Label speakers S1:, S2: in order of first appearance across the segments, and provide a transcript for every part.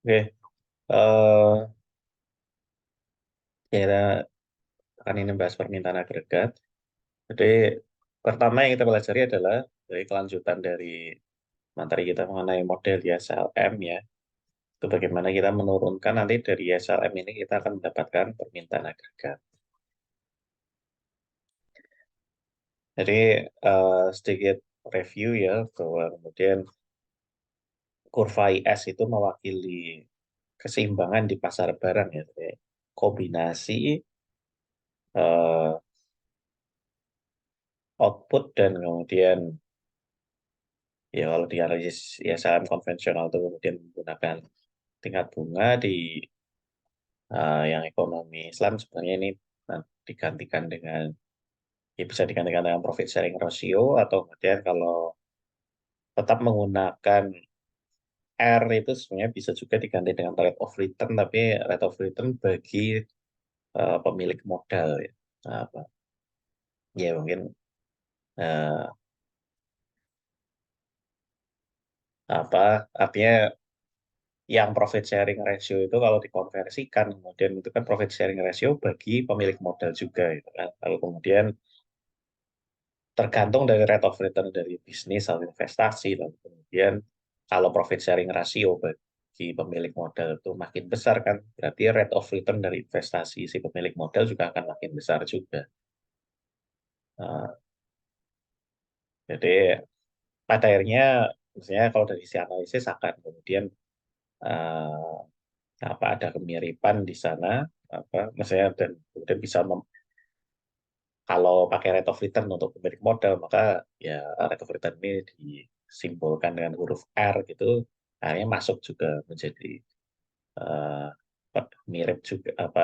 S1: Oke, eh kita akan ini bahas permintaan agregat. Jadi pertama yang kita pelajari adalah dari kelanjutan dari materi kita mengenai model ISLM ya. Itu bagaimana kita menurunkan nanti dari ISLM ini kita akan mendapatkan permintaan agregat. Jadi sedikit review ya bahwa kemudian kurva IS itu mewakili keseimbangan di pasar barang ya. Jadi, kombinasi eh, output dan kemudian ya kalau di analisis ya saham konvensional itu kemudian menggunakan tingkat bunga di yang ekonomi Islam sebenarnya ini digantikan dengan ya bisa digantikan dengan profit sharing ratio atau kemudian kalau tetap menggunakan R itu sebenarnya bisa juga diganti dengan rate of return tapi rate of return bagi pemilik modal ya. Apa ya mungkin eh, apa artinya yang profit sharing ratio itu kalau dikonversikan kemudian itu kan profit sharing ratio bagi pemilik modal juga gitu kan. Lalu kemudian tergantung dari rate of return dari bisnis atau investasi lalu kemudian kalau profit sharing ratio bagi pemilik modal itu makin besar kan berarti rate of return dari investasi si pemilik modal juga akan makin besar juga. Nah, jadi pada akhirnya misalnya kalau dari si analisis akan kemudian eh, apa ada kemiripan di sana apa misalnya dan kemudian bisa kalau pakai rate of return untuk pemilik modal maka ya rate of return ini disimbolkan dengan huruf R gitu akhirnya masuk juga menjadi eh, mirip juga apa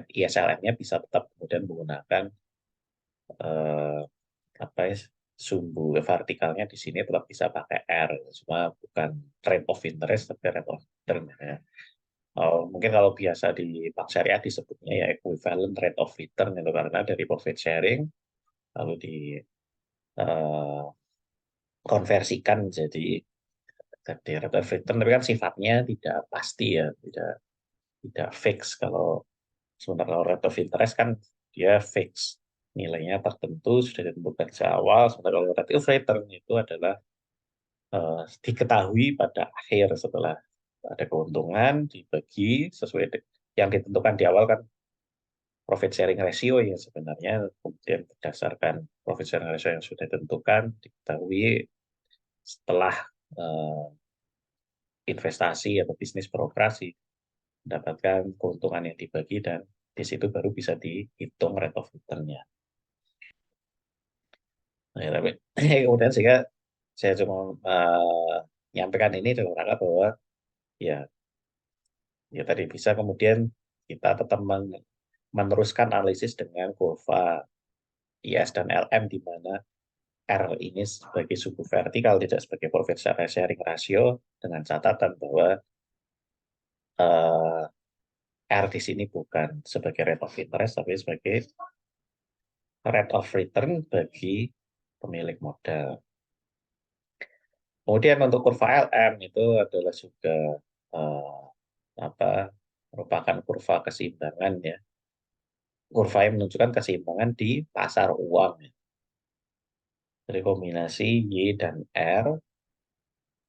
S1: ISLM-nya bisa tetap kemudian menggunakan eh, apa ya sumbu vertikalnya di sini tetap bisa pakai R cuma bukan rate of interest tapi rate of return ya. Oh, mungkin kalau biasa di bank syariah disebutnya ya equivalent rate of return itu karena dari profit sharing lalu dikonversikan jadi rate of return tapi kan sifatnya tidak pasti ya tidak fix kalau sementara kalau rate of interest kan dia fix nilainya tertentu sudah ditentukan sejak awal sementara kalau rate of return itu adalah diketahui pada akhir setelah ada keuntungan dibagi sesuai yang ditentukan di awal kan profit sharing ratio ya sebenarnya kemudian berdasarkan profit sharing ratio yang sudah ditentukan diketahui setelah eh, investasi atau bisnis beroperasi mendapatkan keuntungan yang dibagi dan di situ baru bisa dihitung rate of return-nya. Nah, ya, tapi kemudian sehingga saya cuma menyampaikan ini dalam rangka bahwa ya ya tadi bisa kemudian kita tetap meneruskan analisis dengan kurva IS dan LM di mana R ini sebagai suku vertikal tidak sebagai profit sharing ratio dengan catatan bahwa eh, R di sini bukan sebagai rate of interest tapi sebagai rate of return bagi pemilik modal. Kemudian untuk kurva LM itu adalah juga eh, apa merupakan kurva keseimbangan ya. Kurva yang menunjukkan keseimbangan di pasar uang ya. Dari kombinasi Y dan R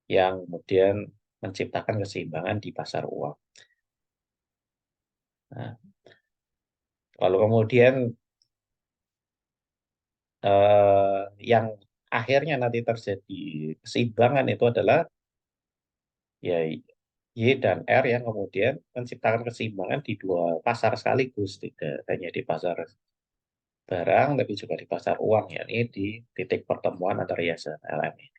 S1: yang kemudian menciptakan keseimbangan di pasar uang. Nah, lalu kemudian yang akhirnya nanti terjadi keseimbangan itu adalah ya Y dan R yang kemudian menciptakan keseimbangan di dua pasar sekaligus, tidak hanya di pasar barang, tapi juga di pasar uang, yakni di titik pertemuan antara IAS dan LM ini.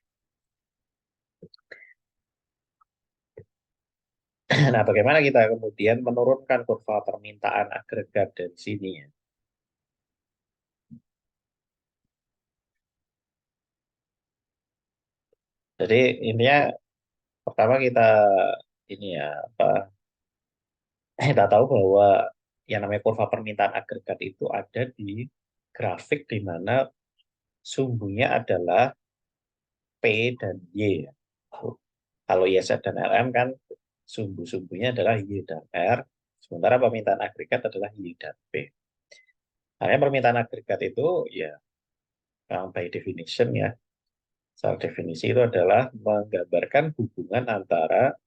S1: Nah, bagaimana kita kemudian menurunkan kurva permintaan agregat dari sini ya? Jadi intinya pertama kita ini ya apa kita tahu bahwa yang namanya kurva permintaan agregat itu ada di grafik di mana sumbunya adalah P dan Y. Ya. Kalau ISF dan LM kan sumbu-sumbunya adalah Y dan R, sementara permintaan agregat adalah Y dan P. Hanya permintaan agregat itu ya by definition ya, secara definisi itu adalah menggambarkan hubungan antara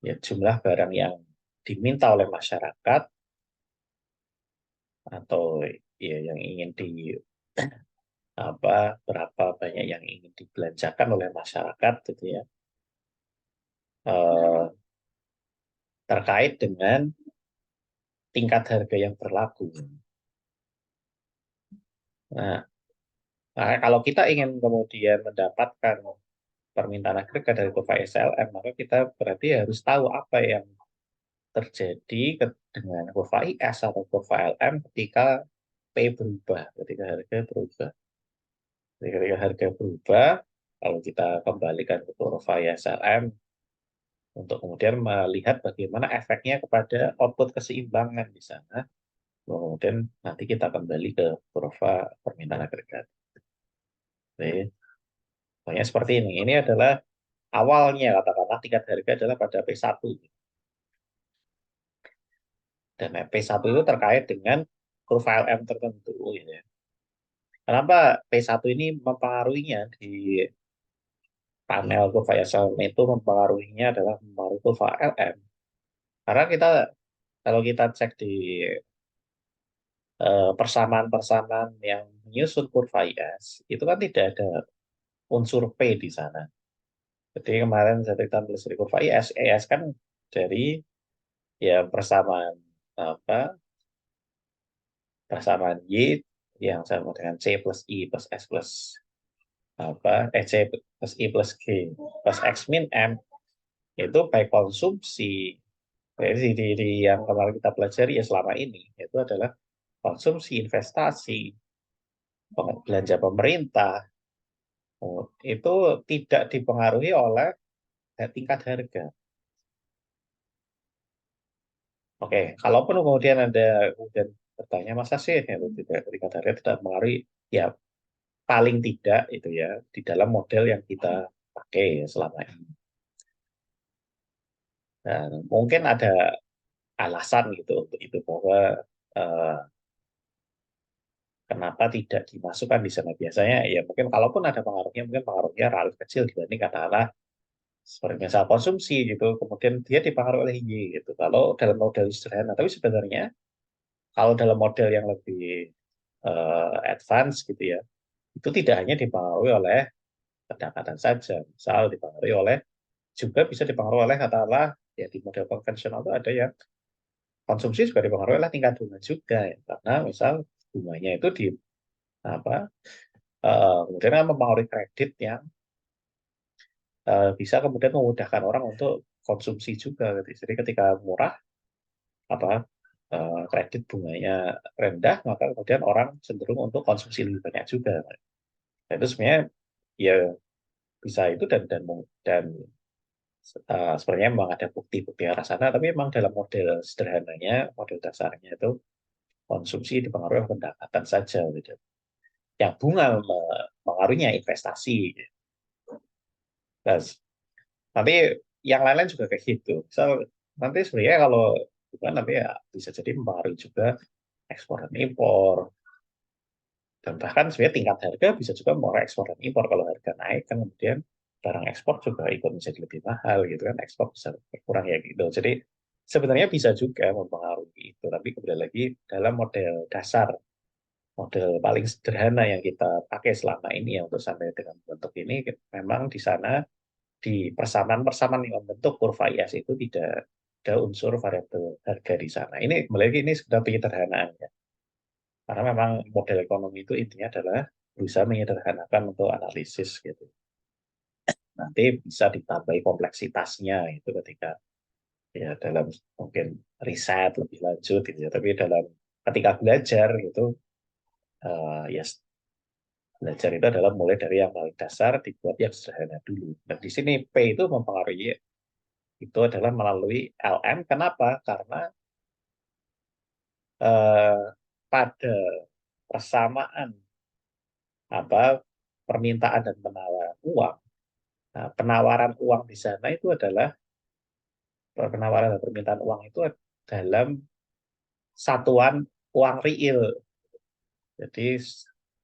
S1: ya jumlah barang yang diminta oleh masyarakat atau ya yang ingin di apa berapa banyak yang ingin dibelanjakan oleh masyarakat gitu ya, eh, terkait dengan tingkat harga yang berlaku. Nah, kalau kita ingin kemudian mendapatkan permintaan agregat dari kurva SLM, maka kita berarti harus tahu apa yang terjadi dengan kurva IS atau kurva LM ketika P berubah, ketika harga berubah. Jadi ketika harga berubah, kalau kita kembalikan ke kurva SLM untuk kemudian melihat bagaimana efeknya kepada output keseimbangan di sana, kemudian nanti kita kembali ke kurva permintaan agregat. Jadi, pokoknya seperti ini. Ini adalah awalnya, katakanlah tingkat harga adalah pada P1. Dan P1 itu terkait dengan kurva LM tertentu. Gitu ya. Kenapa P1 ini mempengaruhinya di panel kurva SLM itu mempengaruhinya adalah mempengaruhi kurva LM. Karena kalau kita cek di persamaan-persamaan yang menyusun kurva IS, itu kan tidak ada unsur P di sana. Jadi kemarin saya tulis di kurva IS, ES kan dari ya persamaan Y yang sama dengan C plus I plus S plus C plus I plus G plus X min M itu baik konsumsi. Jadi yang kemarin kita pelajari ya selama ini itu adalah konsumsi, investasi, belanja pemerintah, itu tidak dipengaruhi oleh tingkat harga. Oke, kalaupun kemudian ada kemudian bertanya masa sih ya, tidak tingkat harga tidak mempengaruhi, ya paling tidak itu ya di dalam model yang kita pakai ya selama ini. Dan mungkin ada alasan gitu untuk itu bahwa eh, kenapa tidak dimasukkan di sana biasanya ya mungkin kalaupun ada pengaruhnya mungkin pengaruhnya relatif kecil dibanding katakanlah seperti misal konsumsi gitu kemudian dia dipengaruhi oleh Y gitu kalau dalam model sederhana tapi sebenarnya kalau dalam model yang lebih advance gitu ya itu tidak hanya dipengaruhi oleh pendapatan saja misal dipengaruhi oleh juga bisa dipengaruhi oleh katakanlah ya di model konvensional itu ada yang konsumsi juga dipengaruhi oleh tingkat bunga juga ya. Karena misal bunganya itu di apa kemudian kan mempengaruhi kredit yang bisa kemudian memudahkan orang untuk konsumsi juga gitu. Jadi ketika murah apa kredit bunganya rendah maka kemudian orang cenderung untuk konsumsi lebih banyak juga. Nah, itu sebenarnya ya bisa itu dan sebenarnya memang ada bukti-bukti arah sana tapi memang dalam model sederhananya model dasarnya itu konsumsi dipengaruhi oleh pendapatan saja gitu. Yang bunga mempengaruhinya investasi. Nah, nanti yang lain-lain juga kayak gitu. Misal nanti sebenarnya kalau bukan nanti ya bisa jadi mempengaruhi juga ekspor dan impor. Dan bahkan sebenarnya tingkat harga bisa juga mempengaruhi ekspor dan impor. Kalau harga naik kan kemudian barang ekspor juga ikut menjadi lebih mahal gitu kan. Ekspor bisa berkurang ya gitu. Jadi sebenarnya bisa juga mempengaruhi itu. Tapi kembali lagi dalam model dasar model paling sederhana yang kita pakai selama ini ya untuk sampai dengan bentuk ini memang di sana di persamaan-persamaan yang membentuk kurva IAS itu tidak ada unsur variabel harga di sana. Ini kembali lagi ini sudah penyederhanaan ya. Karena memang model ekonomi itu intinya adalah berusaha menyederhanakan untuk analisis gitu. Nanti bisa ditambahi kompleksitasnya itu ketika ya dalam mungkin riset lebih lanjut gitu ya. Tapi dalam ketika belajar itu ya belajar itu adalah mulai dari yang paling dasar dibuat yang sederhana dulu. Dan di sini P itu mempengaruhi itu adalah melalui LM. Kenapa? Karena eh, pada persamaan apa permintaan dan penawaran uang, nah, penawaran uang di sana itu adalah penawaran dan permintaan uang itu dalam satuan uang real. Jadi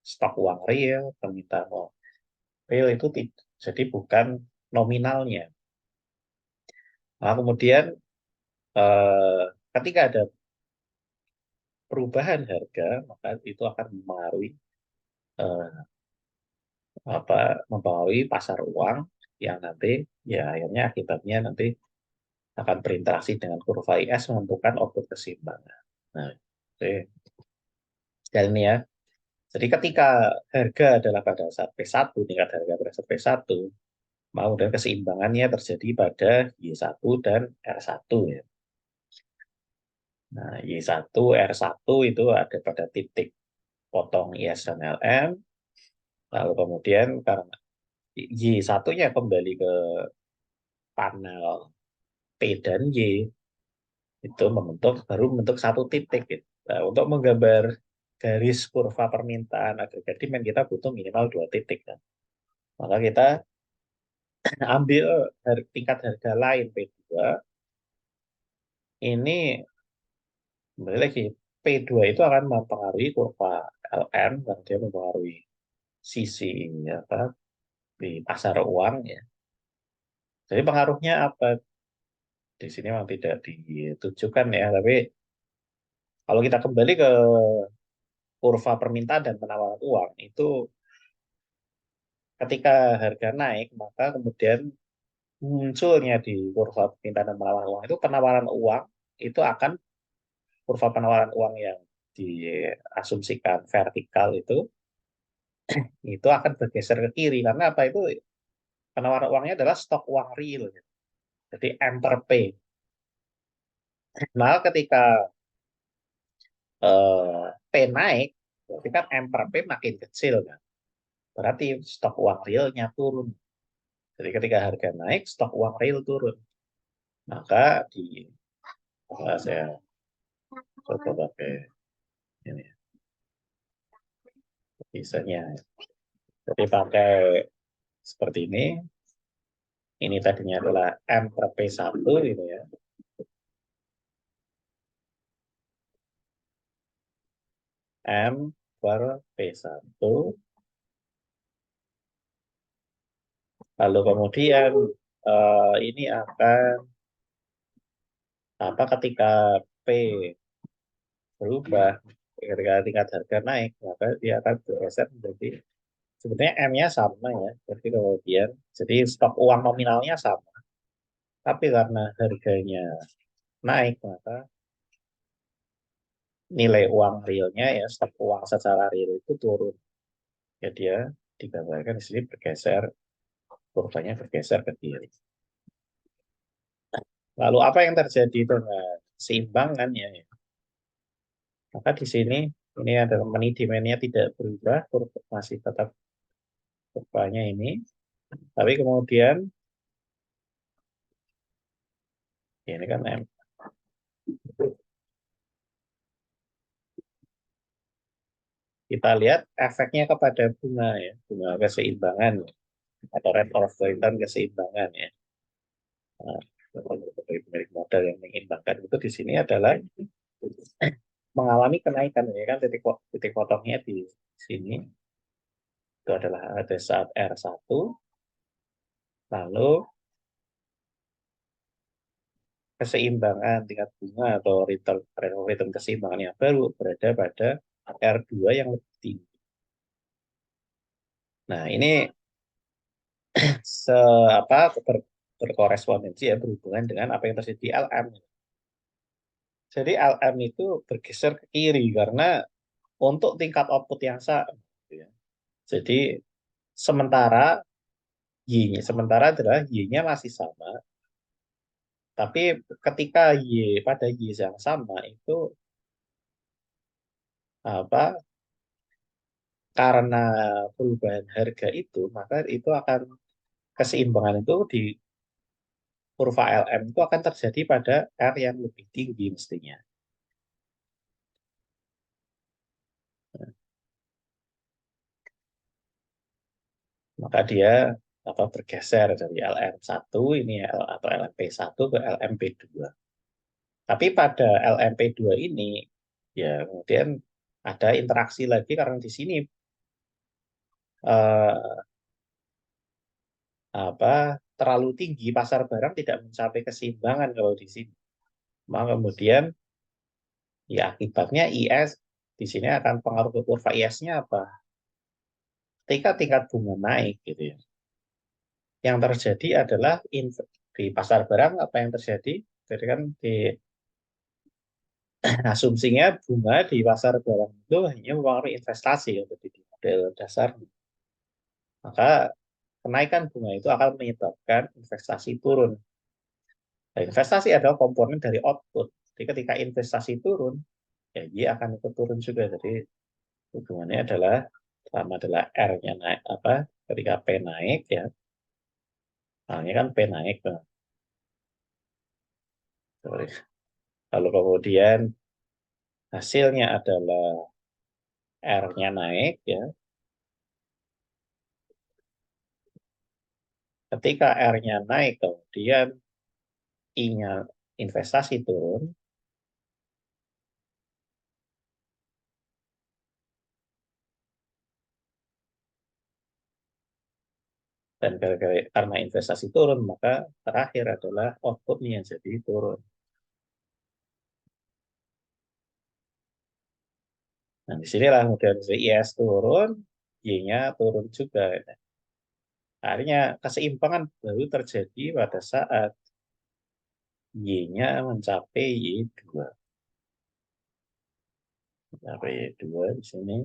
S1: stok uang real, permintaan uang real itu jadi bukan nominalnya. Nah, kemudian eh, ketika ada perubahan harga, maka itu akan mempengaruhi eh, mempengaruhi pasar uang yang nanti ya akhirnya akibatnya nanti akan berinteraksi dengan kurva IS menentukan output keseimbangan. Nah, oke. Dan ini ya. Jadi ketika harga adalah pada saat P1, tingkat harga pada saat P1, mau dan keseimbangannya terjadi pada Y1 dan R1 ya. Nah, Y1, R1 itu ada pada titik potong IS dan LM, lalu kemudian karena Y1-nya kembali ke panel P dan Y, itu baru membentuk satu titik gitu. Nah, untuk menggambar garis kurva permintaan agregat demand kita butuh minimal dua titik kan. Maka kita ambil tingkat harga lain P2, ini kembali lagi P2 itu akan mempengaruhi kurva LM dan dia mempengaruhi sisi apa di pasar uang ya. Jadi pengaruhnya apa? Di sini memang tidak ditujukan ya, tapi kalau kita kembali ke kurva permintaan dan penawaran uang itu ketika harga naik maka kemudian munculnya di kurva permintaan dan penawaran uang itu penawaran uang itu akan kurva penawaran uang yang diasumsikan vertikal itu akan bergeser ke kiri karena apa itu penawaran uangnya adalah stok uang real gitu. Jadi M per P. Nah ketika P naik berarti kan M per P makin kecil kan. Berarti stok uang realnya turun. Jadi ketika harga naik stok uang real turun. Maka saya coba pakai ini desainnya. Jadi pakai seperti ini. Ini tadinya adalah M per P1 gitu ya. M per P1. Lalu kemudian ini akan ketika P berubah, ketika tingkat harga naik, maka dia akan bergeser menjadi sebenarnya M-nya sama ya. Jadi kemudian jadi stok uang nominalnya sama, tapi karena harganya naik maka nilai uang realnya ya stok uang secara real itu turun. Ya dia digambarkan di sini bergeser, kurvanya bergeser ke kiri. Lalu apa yang terjadi dengan seimbangannya? Ya? Maka di sini ini adalah money demand-nya tidak berubah, masih tetap kurvanya ini. Tapi kemudian ya ini kan M. Kita lihat efeknya kepada bunga ya, bunga keseimbangan atau rate of return keseimbangan ya. Nah, pemilik modal yang mengimbangkan itu di sini adalah mengalami kenaikan ya kan titik potongnya di sini itu adalah ada saat R1 lalu keseimbangan tingkat bunga atau return keseimbangan yang baru berada pada R2 yang lebih tinggi. Nah, ini se apa berkorespondensi ya berhubungan dengan apa yang terjadi di LM. Jadi LM itu bergeser ke kiri karena untuk tingkat output yang sama. Gitu ya. Jadi sementara sementara adalah Y-nya masih sama, tapi ketika pada Y yang sama itu apa karena perubahan harga itu maka itu akan keseimbangan itu di kurva LM itu akan terjadi pada R yang lebih tinggi mestinya. Maka dia bergeser dari LM1 ini atau LMP1 ke LMP2. Tapi pada LMP2 ini ya kemudian ada interaksi lagi karena di sini eh, terlalu tinggi pasar barang tidak mencapai keseimbangan kalau di sini. Maka kemudian ya akibatnya IS di sini akan pengaruh ke kurva IS-nya apa? Ketika tingkat bunga naik gitu ya. Yang terjadi adalah di pasar barang apa yang terjadi? Jadi kan di asumsinya bunga di pasar barang itu hanya mempengaruhi investasi ya, jadi di model dasar. Maka kenaikan bunga itu akan menyebabkan investasi turun. Nah, investasi adalah komponen dari output. Jadi ketika investasi turun, ya dia akan ikut turun juga. Jadi hubungannya adalah sama adalah R-nya naik ketika P naik ya. Nah, kan P naik. Nah. Lalu kemudian hasilnya adalah R-nya naik ya. Ketika R-nya naik kemudian I-nya investasi turun, dan karena investasi turun maka terakhir adalah outputnya yang jadi turun. Nah, disinilah kemudian IS turun, Y-nya turun juga. Akhirnya keseimbangan baru terjadi pada saat Y-nya mencapai Y2. Mencapai Y2 di sini.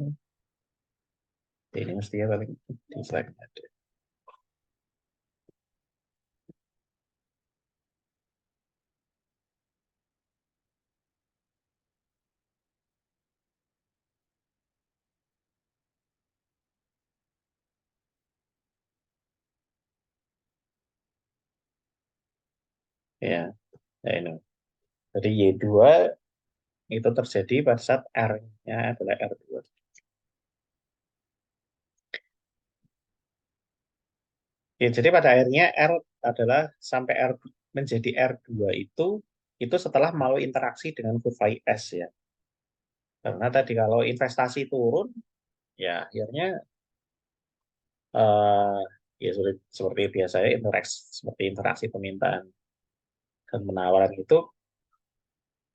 S1: Ini mestinya paling di slide ada. Ya, ya ini. Jadi Y2 itu terjadi pada saat R-nya adalah R2. Ya, jadi pada akhirnya R adalah sampai R menjadi R2 itu setelah melalui interaksi dengan kurva IS ya. Karena tadi kalau investasi turun, ya akhirnya eh, ya seperti biasanya seperti interaksi permintaan dan penawaran itu,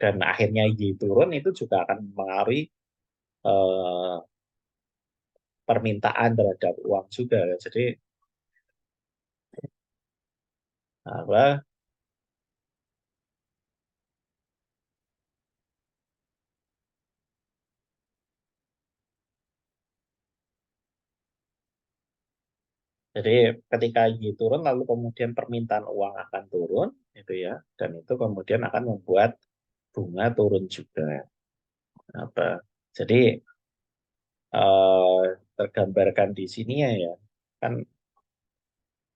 S1: dan akhirnya Y turun itu juga akan mengaruhi eh, permintaan terhadap uang juga. Jadi apa? Jadi ketika Y turun lalu kemudian permintaan uang akan turun itu ya, dan itu kemudian akan membuat bunga turun juga. Apa? Jadi eh, tergambarkan di sini ya, kan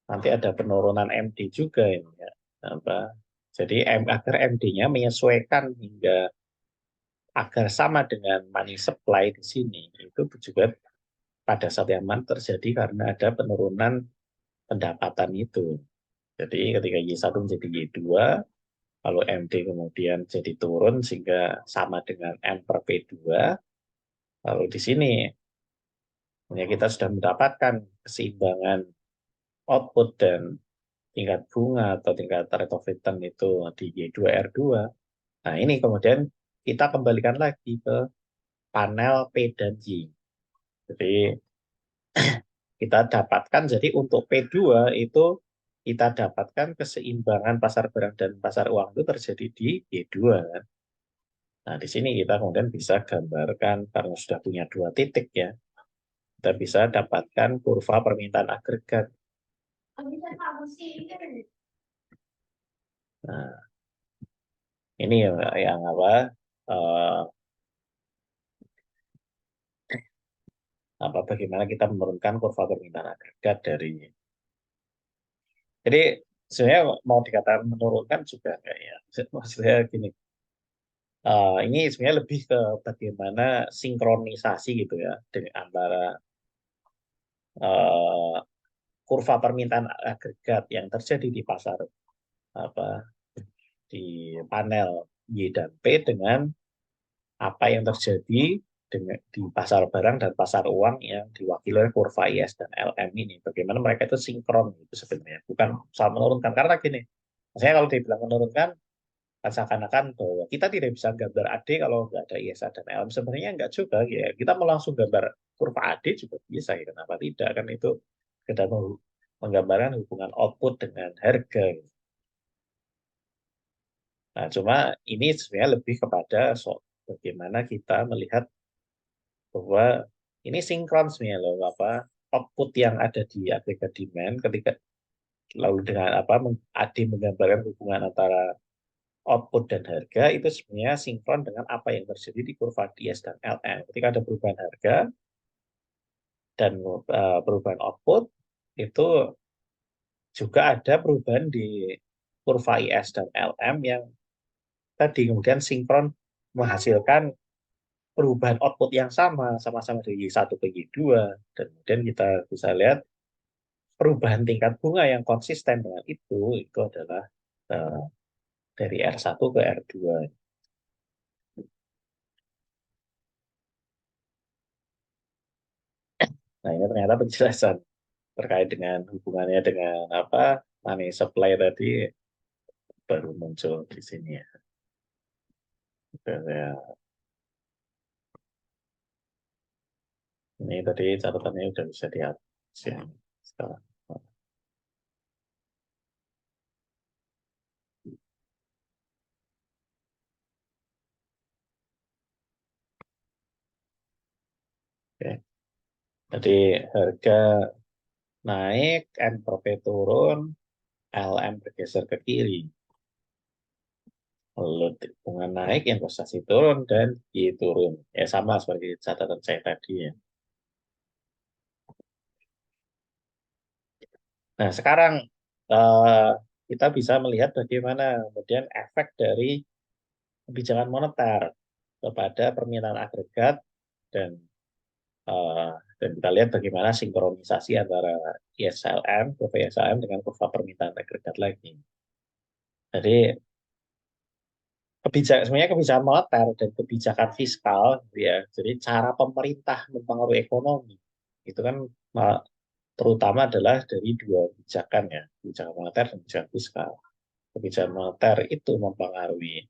S1: nanti ada penurunan MD juga ini ya. Apa? Jadi agar MD-nya menyesuaikan hingga agar sama dengan money supply di sini itu juga pada saat yang mana terjadi karena ada penurunan pendapatan itu. Jadi ketika Y1 menjadi Y2, lalu MD kemudian jadi turun sehingga sama dengan M per P2, lalu di sini ya kita sudah mendapatkan keseimbangan output dan tingkat bunga atau tingkat rate of return itu di Y2R2. Nah, ini kemudian kita kembalikan lagi ke panel P dan Y. Jadi kita dapatkan, jadi untuk P2 itu kita dapatkan keseimbangan pasar barang dan pasar uang itu terjadi di Y2 kan. Nah, di sini kita kemudian bisa gambarkan karena sudah punya dua titik ya. Kita bisa dapatkan kurva permintaan agregat. Nah, ini yang eh, bagaimana kita menurunkan kurva permintaan agregat dari. Jadi sebenarnya mau dikatakan menurunkan juga enggak ya. Maksudnya gini, ini sebenarnya lebih ke bagaimana sinkronisasi gitu ya dengan antara eh, kurva permintaan agregat yang terjadi di pasar apa di panel Y dan P dengan apa yang terjadi dengan di pasar barang dan pasar uang yang diwakili oleh kurva IS dan LM ini. Bagaimana mereka itu sinkron itu sebenarnya, bukan soal menurunkan. Karena gini, saya kalau dibilang menurunkan, kan seakan-akan bahwa kita tidak bisa gambar AD kalau nggak ada ISA dan LM. Sebenarnya nggak juga. Ya. Kita mau langsung gambar kurva AD juga bisa. Ya. Kenapa tidak? Kan itu kita menggambarkan hubungan output dengan harga. Nah, cuma ini sebenarnya lebih kepada bagaimana kita melihat bahwa ini sinkron sebenarnya loh, apa output yang ada di agregat demand ketika lalu dengan apa AD menggambarkan hubungan antara output dan harga itu sebenarnya sinkron dengan apa yang terjadi di kurva DS dan LN. Ketika ada perubahan harga dan perubahan output itu juga ada perubahan di kurva IS dan LM yang tadi kemudian sinkron menghasilkan perubahan output yang sama-sama dari Y1 ke Y2 dan kemudian kita bisa lihat perubahan tingkat bunga yang konsisten dengan itu adalah uh, dari R1 ke R2. Nah, ini ternyata penjelasan terkait dengan hubungannya dengan apa money supply tadi baru muncul di sini ya. Dan ya, ini tadi catatannya udah bisa dihapus ya. Sekarang. Oke. Jadi harga naik, NPRP turun, LM bergeser ke kiri. Lalu bunga naik, investasi turun, dan Y turun. Ya sama seperti catatan saya tadi ya. Nah sekarang eh, kita bisa melihat bagaimana kemudian efek dari kebijakan moneter kepada permintaan agregat dan eh, dan kita lihat bagaimana sinkronisasi antara ISLM, kurva ISLM dengan kurva permintaan agregat lagi. Jadi sebenarnya kebijakan moneter dan kebijakan fiskal, gitu ya. Jadi cara pemerintah mempengaruhi ekonomi itu kan terutama adalah dari dua kebijakan ya, kebijakan moneter dan kebijakan fiskal. Kebijakan moneter itu mempengaruhi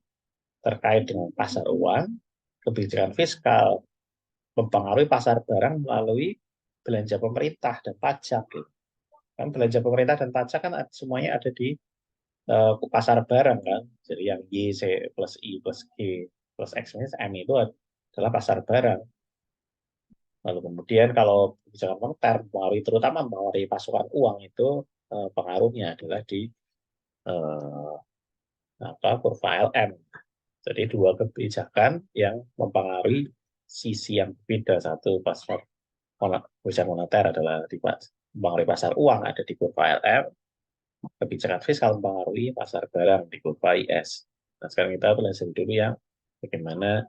S1: terkait dengan pasar uang, kebijakan fiskal mempengaruhi pasar barang melalui belanja pemerintah dan pajak. Gitu. Kan belanja pemerintah dan pajak kan semuanya ada di pasar barang kan. Jadi yang Y, C plus I plus G plus X minus M itu adalah pasar barang. Lalu kemudian kalau kebijakan moneter mempengaruhi terutama mempengaruhi pasokan uang itu pengaruhnya adalah di eh, apa kurva LM. Jadi dua kebijakan yang mempengaruhi sisi yang berbeda. Satu pasar kebijakan moneter adalah di mempengaruhi pasar uang ada di kurva LM, kebijakan fiskal mempengaruhi pasar barang di kurva IS. Nah, sekarang kita belajar dulu yang bagaimana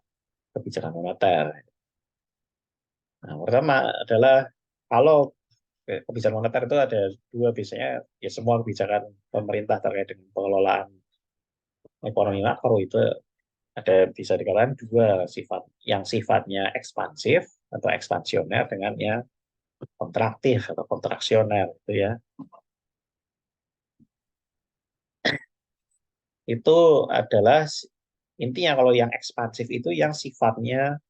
S1: kebijakan moneter. Nah, pertama adalah kalau kebijakan moneter itu ada dua biasanya ya semua kebijakan pemerintah terkait dengan pengelolaan ekonomi makro itu ada bisa dikatakan dua sifat yang sifatnya ekspansif atau ekspansioner dengan yang kontraktif atau kontraksioner itu ya. Itu adalah intinya kalau yang ekspansif itu yang sifatnya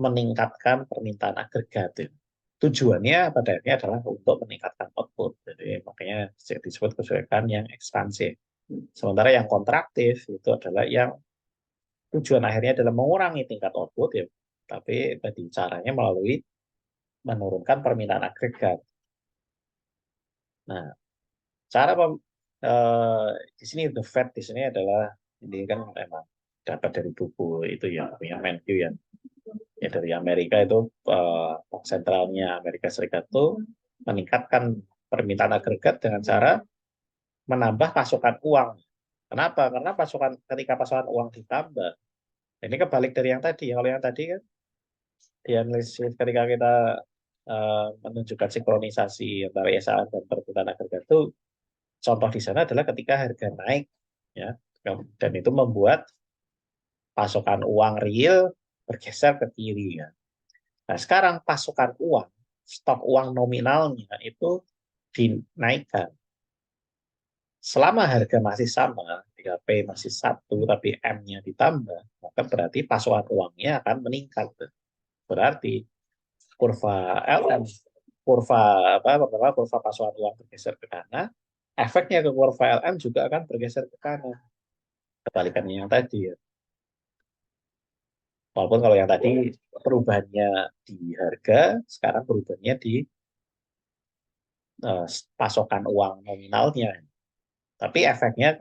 S1: meningkatkan permintaan agregat. Ya. Tujuannya pada akhirnya adalah untuk meningkatkan output. Jadi makanya disebut kebijakan yang ekspansif. Sementara yang kontraktif itu adalah yang tujuan akhirnya adalah mengurangi tingkat output ya. Tapi tadi caranya melalui menurunkan permintaan agregat. Nah, cara eh, di sini the Fed di sini adalah ini kan memang dapat dari buku itu ya punya Mankiw ya. Ya dari Amerika itu bank sentralnya Amerika Serikat itu meningkatkan permintaan agregat dengan cara menambah pasokan uang. Kenapa? Karena ketika pasokan uang ditambah, ini kebalik dari yang tadi. Kalau yang tadi kan dianalisis ketika kita menunjukkan sinkronisasi antara ISA dan permintaan agregat itu, contoh di sana adalah ketika harga naik, ya, dan itu membuat pasokan uang real bergeser ke kiri, ya. Nah, sekarang pasokan uang, stok uang nominalnya itu dinaikkan. Selama harga masih sama, 3P masih satu, tapi M-nya ditambah, maka berarti pasokan uangnya akan meningkat. Berarti kurva LM, kurva apa pertama kurva pasokan uang bergeser ke kanan, efeknya ke kurva LM juga akan bergeser ke kanan. Kebalikannya yang tadi, ya. Walaupun kalau yang tadi perubahannya di harga, sekarang perubahannya di eh, pasokan uang nominalnya. Tapi efeknya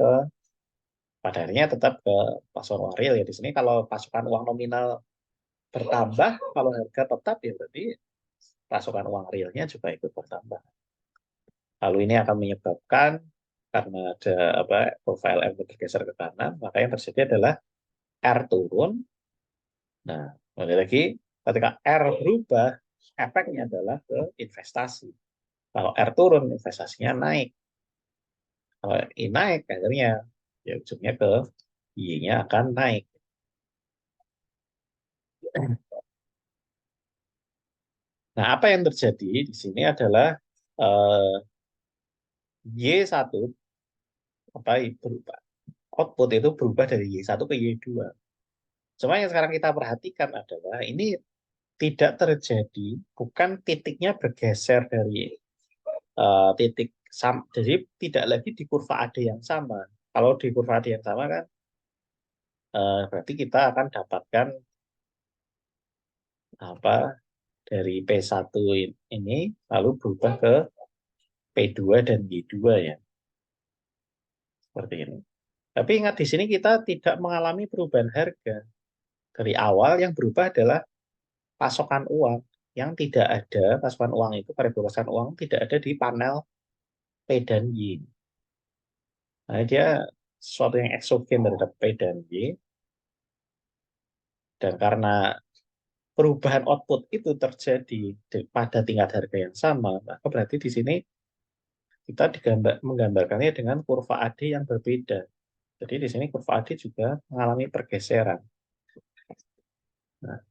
S1: pada akhirnya tetap ke pasokan uang real, ya. Di sini kalau pasokan uang nominal bertambah, kalau harga tetap, ya berarti pasokan uang realnya juga ikut bertambah. Lalu ini akan menyebabkan, karena ada apa profil M bergeser ke kanan, maka yang terjadi adalah R turun. Nah, kembali lagi, ketika R berubah, efeknya adalah ke investasi. Kalau R turun, investasinya naik. Kalau I naik, akhirnya ya ujungnya ke Y-nya akan naik. Nah, apa yang terjadi di sini adalah eh, Y1 apa berubah. Output itu berubah dari Y1 ke Y2. Cuma yang sekarang kita perhatikan adalah ini tidak terjadi, bukan titiknya bergeser dari titik sama. Jadi tidak lagi di kurva AD yang sama. Kalau di kurva AD yang sama kan berarti kita akan dapatkan apa dari P1 ini lalu berubah ke P2 dan Y2, ya. Seperti ini. Tapi ingat di sini kita tidak mengalami perubahan harga. Dari awal yang berubah adalah pasokan uang, yang tidak ada pasokan uang itu, variabel pasokan uang tidak ada di panel P dan Y. Nah, dia sesuatu yang eksogen terhadap P dan Y, dan karena perubahan output itu terjadi pada tingkat harga yang sama, maka berarti di sini kita menggambarkannya dengan kurva AD yang berbeda. Jadi di sini kurva AD juga mengalami pergeseran. Nah,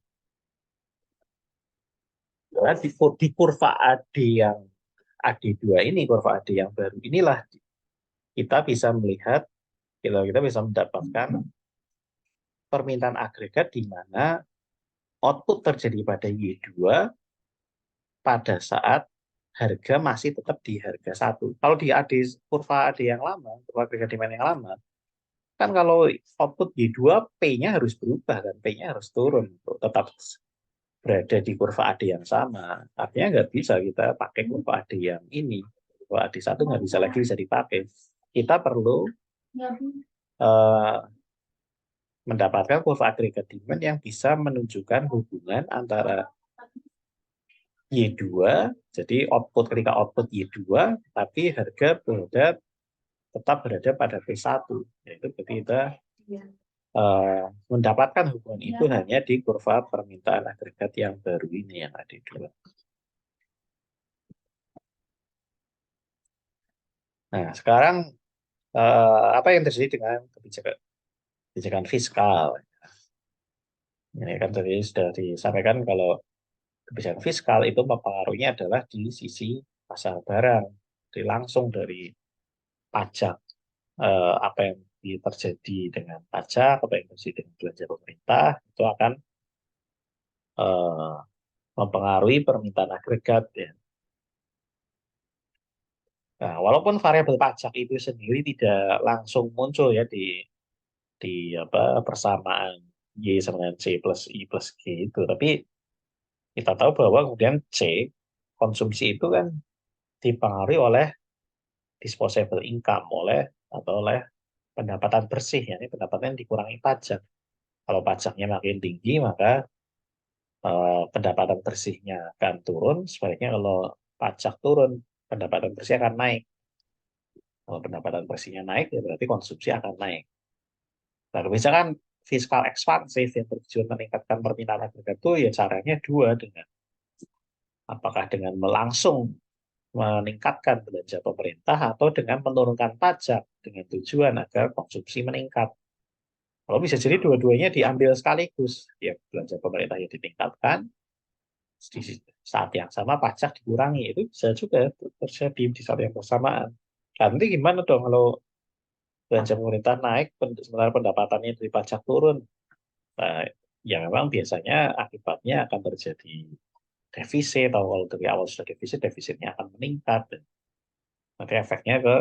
S1: karena di kurva AD yang AD2 ini, kurva AD yang baru inilah kita bisa melihat, kita bisa mendapatkan permintaan agregat di mana output terjadi pada Y2 pada saat harga masih tetap di harga satu. Kalau di AD, kurva AD yang lama, kurva agregat demand yang lama, kan kalau output Y2, P-nya harus berubah, kan P-nya harus turun untuk tetap berada di kurva AD yang sama. Artinya nggak bisa kita pakai kurva AD yang ini. Kurva AD1 nggak bisa lagi bisa dipakai. Kita perlu eh, mendapatkan kurva agregat demand yang bisa menunjukkan hubungan antara Y2, jadi output ketika output Y2, tapi harga tetap berada pada P1. Yaitu berarti kita mendapatkan hubungan itu hanya di kurva permintaan agregat yang baru ini, yang ada dua. Nah, sekarang apa yang terjadi dengan kebijakan fiskal? Ini kan tadi sudah disampaikan kalau kebijakan fiskal itu mempengaruhinya adalah di sisi pasar barang, jadi langsung dari pajak, apa yang terjadi dengan pajak, apa yang terjadi dengan belanja pemerintah, itu akan eh, mempengaruhi permintaan agregat, ya. Nah, walaupun variabel pajak itu sendiri tidak langsung muncul, ya, di apa persamaan Y sama dengan C plus I plus G itu, tapi kita tahu bahwa kemudian C, konsumsi itu kan dipengaruhi oleh disposable income, atau oleh pendapatan bersih, ya, ini pendapatan yang dikurangi pajak. Kalau pajaknya makin tinggi, maka pendapatan bersihnya akan turun. Sebaliknya kalau pajak turun, pendapatan bersih akan naik. Kalau pendapatan bersihnya naik, ya berarti konsumsi akan naik. Nah, kebijakan fiskal ekspansif yang bertujuan meningkatkan permintaan agregat itu, ya caranya dua, dengan Apakah dengan langsung meningkatkan belanja pemerintah atau dengan menurunkan pajak dengan tujuan agar konsumsi meningkat. Kalau bisa jadi dua-duanya diambil sekaligus, ya belanja pemerintah yang ditingkatkan, di saat yang sama pajak dikurangi, itu bisa juga terjadi di saat yang bersamaan. Nanti gimana dong kalau belanja pemerintah naik, sementara pendapatannya dari pajak turun? Nah, ya memang biasanya akibatnya akan terjadi defisit, atau kalau dari awal sudah defisit, defisitnya akan meningkat. Nanti efeknya ke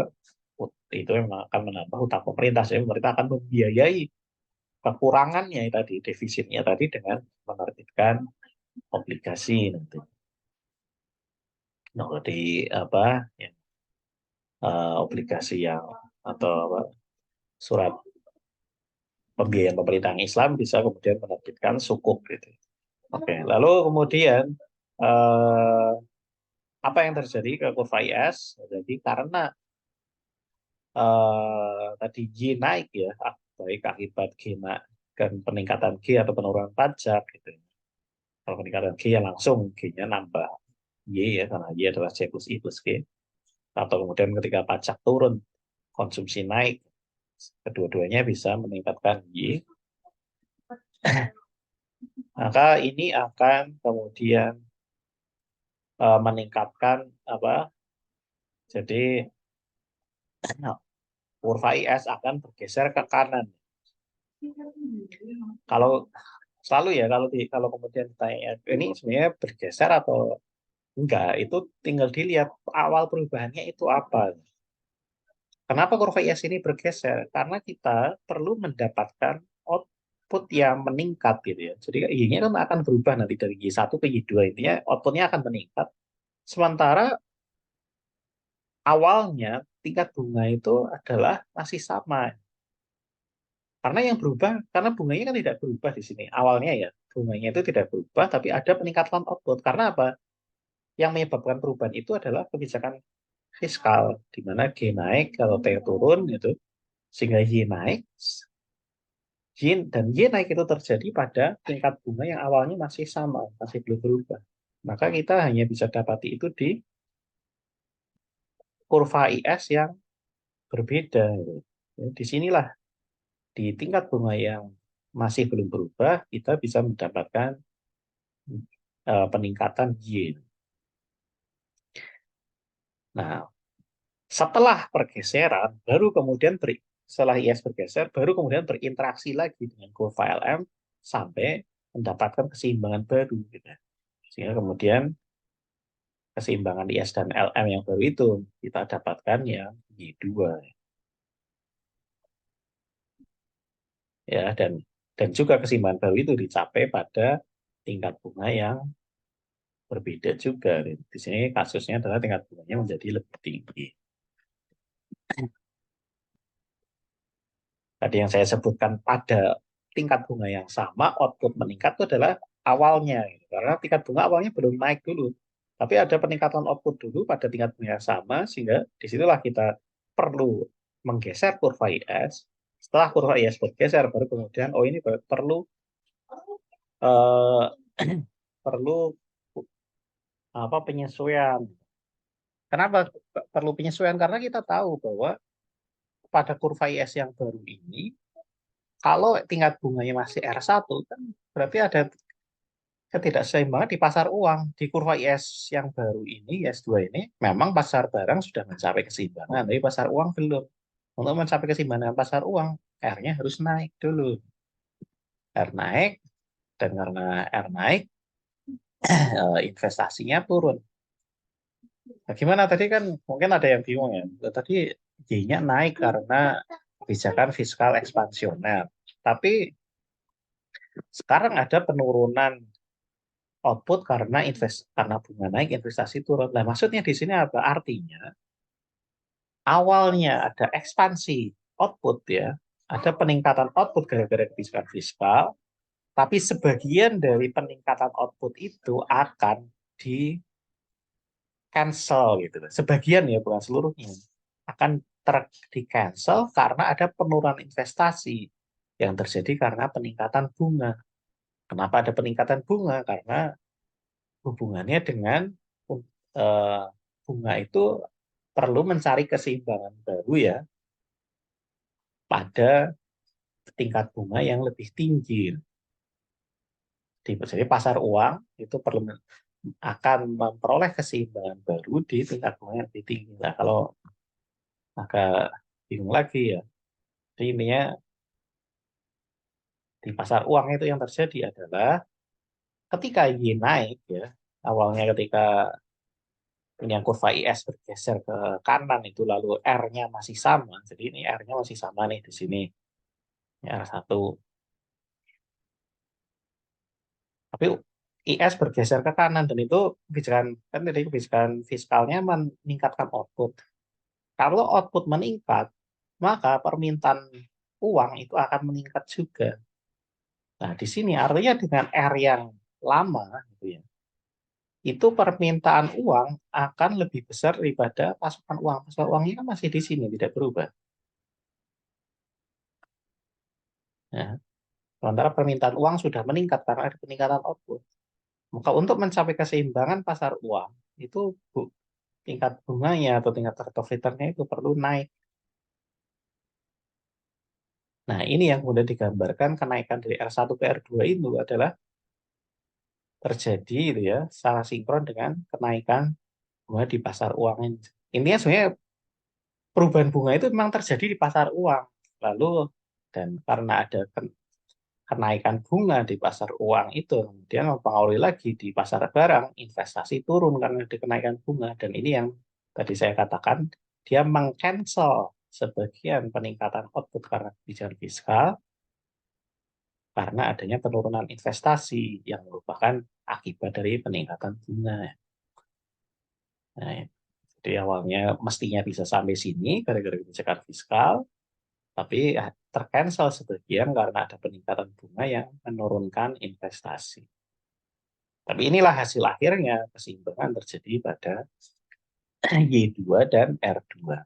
S1: itu memang akan menambah hutang pemerintah. Jadi pemerintah akan membiayai kekurangannya tadi, defisitnya tadi dengan menerbitkan obligasi nanti. Nah, di apa ya, obligasi yang atau apa, surat pembiayaan pemerintahan Islam bisa kemudian menerbitkan sukuk gitu. Oke, lalu kemudian eh, apa yang terjadi ke kurva IS? Jadi karena tadi G naik ya, baik akibat G dan peningkatan G atau penurunan pajak gitu. Kalau peningkatan G ya langsung G-nya nambah Y ya, karena Y adalah C plus I plus G. Atau kemudian ketika pajak turun, konsumsi naik, kedua-duanya bisa meningkatkan Y. Maka ini akan kemudian meningkatkan apa? Jadi kurva IS akan bergeser ke kanan. Kalau selalu ya kalau kemudian ditanya ini sebenarnya bergeser atau enggak, itu tinggal dilihat awal perubahannya itu apa. Kenapa kurva IS ini bergeser? Karena kita perlu mendapatkan output yang meningkat gitu ya. Jadi Y-nya kan akan berubah nanti dari Y1 ke Y2, intinya outputnya akan meningkat. Sementara awalnya tingkat bunga itu adalah masih sama. Karena yang berubah, karena bunganya kan tidak berubah di sini. Awalnya ya, bunganya itu tidak berubah, tapi ada peningkatan output. Karena apa? Yang menyebabkan perubahan itu adalah kebijakan fiskal, di mana G naik, kalau T turun, gitu, sehingga Y naik, Y dan Y naik itu terjadi pada tingkat bunga yang awalnya masih sama, masih belum berubah. Maka kita hanya bisa dapati itu di kurva IS yang berbeda. Gitu. Jadi, disinilah di tingkat bunga yang masih belum berubah, kita bisa mendapatkan peningkatan Y. Nah, setelah pergeseran, setelah IS bergeser, baru kemudian berinteraksi lagi dengan kurva LM sampai mendapatkan keseimbangan baru. Gitu. Sehingga kemudian keseimbangan IS dan LM yang baru itu kita dapatkan yang Y2. Ya, dan juga keseimbangan baru itu dicapai pada tingkat bunga yang berbeda juga. Di sini kasusnya adalah tingkat bunganya menjadi lebih tinggi. Tadi yang saya sebutkan pada tingkat bunga yang sama, output meningkat itu adalah awalnya. Gitu. Karena tingkat bunga awalnya belum naik dulu. Tapi ada peningkatan output dulu pada tingkat bunga yang sama, sehingga disitulah kita perlu menggeser kurva IS. Setelah kurva IS bergeser, baru kemudian, oh ini perlu eh, perlu apa penyesuaian. Kenapa perlu penyesuaian? Karena kita tahu bahwa pada kurva IS yang baru ini, kalau tingkat bunganya masih R1, kan berarti ada ketidakseimbangan di pasar uang. Di kurva IS yang baru ini, IS2 ini, memang pasar barang sudah mencapai keseimbangan, tapi pasar uang belum. Untuk mencapai keseimbangan pasar uang, R-nya harus naik dulu. R naik, dan karena R naik, investasinya turun. Bagaimana tadi kan mungkin ada yang bingung ya. Tadi Y-nya naik karena kebijakan fiskal ekspansioner. Tapi sekarang ada penurunan output karena bunga naik, investasi turun. Nah, maksudnya di sini apa? Artinya awalnya ada ekspansi output ya, ada peningkatan output gara-gara kebijakan fiskal, tapi sebagian dari peningkatan output itu akan di cancel gitu. Sebagian ya, bukan seluruhnya. Akan di cancel karena ada penurunan investasi yang terjadi karena peningkatan bunga. Kenapa ada peningkatan bunga? Karena hubungannya dengan eh, bunga itu perlu mencari keseimbangan baru ya pada tingkat bunga yang lebih tinggi. Jadi pasar uang itu perlu akan memperoleh keseimbangan baru di tingkat bunga yang lebih tinggi. Nah, kalau agak bingung lagi ya. Jadi intinya di pasar uang itu yang terjadi adalah ketika Y naik ya, awalnya ketika ini yang kurva IS bergeser ke kanan itu lalu R-nya masih sama. Jadi ini R-nya masih sama nih di sini. Ini R1. Tapi IS bergeser ke kanan dan itu kebijakan kan tadi kebijakan fiskalnya meningkatkan output. Kalau output meningkat, maka permintaan uang itu akan meningkat juga. Nah, di sini artinya dengan R yang lama gitu ya, itu permintaan uang akan lebih besar daripada pasokan uang. Pasokan uangnya kan masih di sini, tidak berubah. Nah, sementara permintaan uang sudah meningkat karena ada peningkatan output. Maka untuk mencapai keseimbangan pasar uang, itu tingkat bunganya atau tingkat rate of return-nya itu perlu naik. Nah, ini yang kemudian digambarkan kenaikan dari R1 ke R2 itu adalah terjadi gitu ya, secara sinkron dengan kenaikan bunga di pasar uang ini. Intinya sebenarnya perubahan bunga itu memang terjadi di pasar uang. Lalu dan karena ada kenaikan bunga di pasar uang itu kemudian mempengaruhi lagi di pasar barang, investasi turun karena ada kenaikan bunga dan ini yang tadi saya katakan dia mengcancel sebagian peningkatan output karena kebijakan fiskal karena adanya penurunan investasi yang merupakan akibat dari peningkatan bunga. Nah, jadi awalnya mestinya bisa sampai sini gara-gara kebijakan fiskal, tapi ya, tercancel sebagian karena ada peningkatan bunga yang menurunkan investasi. Tapi inilah hasil akhirnya keseimbangan terjadi pada Y2 dan R2.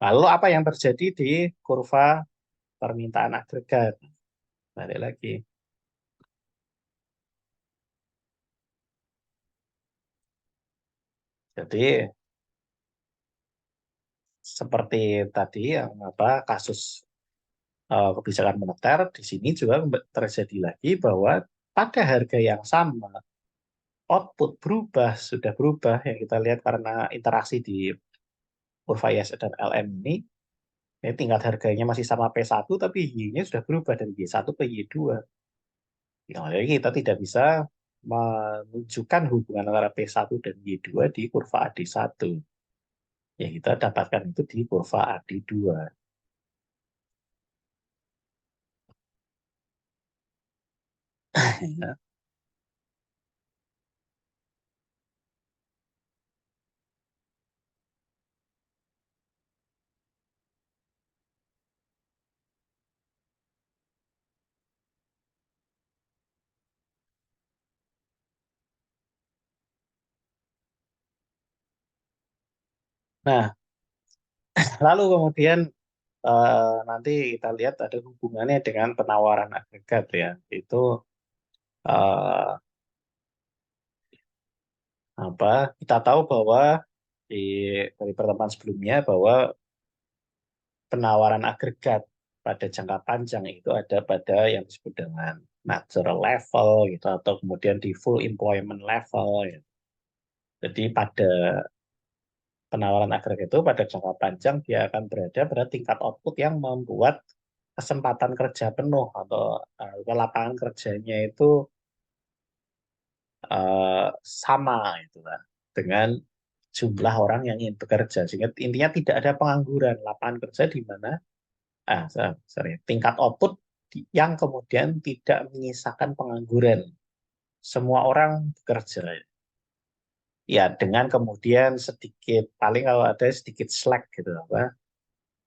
S1: Lalu apa yang terjadi di kurva permintaan agregat? Balik lagi. Jadi seperti tadi yang apa kasus kebijakan moneter di sini juga terjadi lagi bahwa pada harga yang sama output sudah berubah yang kita lihat karena interaksi di kurva ISA dan LM ini tingkat harganya masih sama P1 tapi Y-nya sudah berubah dari Y1 ke Y2. Ya, jadi kita tidak bisa menunjukkan hubungan antara P1 dan Y2 di kurva AD1. Ya kita dapatkan itu di kurva AD2. Nah, lalu kemudian nanti kita lihat ada hubungannya dengan penawaran agregat ya. Itu eh, apa? Kita tahu bahwa di dari pertemuan sebelumnya bahwa penawaran agregat pada jangka panjang itu ada pada yang disebut dengan natural level gitu atau kemudian di full employment level ya. Jadi pada penawaran agregat itu pada jangka panjang dia akan berada pada tingkat output yang membuat kesempatan kerja penuh atau lapangan kerjanya itu eh, sama itu lah dengan jumlah orang yang ingin bekerja sehingga intinya tidak ada pengangguran lapangan kerja di mana sorry, tingkat output yang kemudian tidak menyisakan pengangguran. Semua orang bekerja. Ya, dengan kemudian sedikit, paling kalau ada sedikit slack gitu, apa,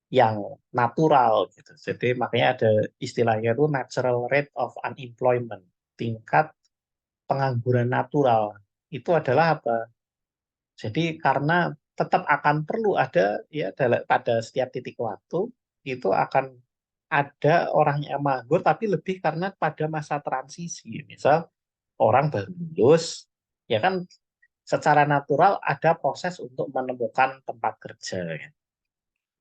S1: yang natural gitu. Jadi makanya ada istilahnya itu natural rate of unemployment. Tingkat pengangguran natural. Itu adalah apa? Jadi karena tetap akan perlu ada ya pada setiap titik waktu itu akan ada orang yang manggur tapi lebih karena pada masa transisi. Misal orang baru lulus, ya kan secara natural ada proses untuk menemukan tempat kerja. Ya.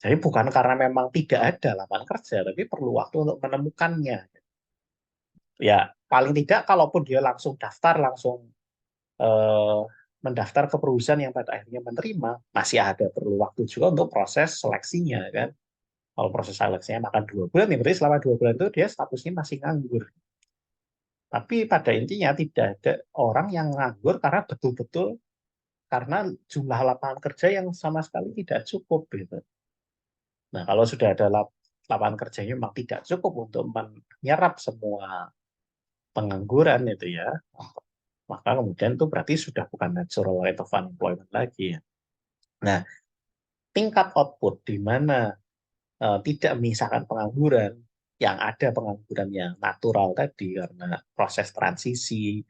S1: Jadi bukan karena memang tidak ada lapangan kerja, tapi perlu waktu untuk menemukannya. Ya, paling tidak kalaupun dia langsung daftar, langsung eh, mendaftar ke perusahaan yang pada akhirnya menerima, masih ada perlu waktu juga untuk proses seleksinya kan. Kalau proses seleksinya makan 2 bulan, ya berarti selama 2 bulan itu dia statusnya masih nganggur. Tapi pada intinya tidak ada orang yang nganggur karena betul-betul karena jumlah lapangan kerja yang sama sekali tidak cukup gitu. Nah, kalau sudah ada lapangan kerjanya memang tidak cukup untuk menyerap semua pengangguran itu ya, maka kemudian itu berarti sudah bukan natural rate of unemployment lagi ya. Nah, tingkat output di mana tidak menyisakan pengangguran, yang ada pengangguran yang natural tadi karena proses transisi,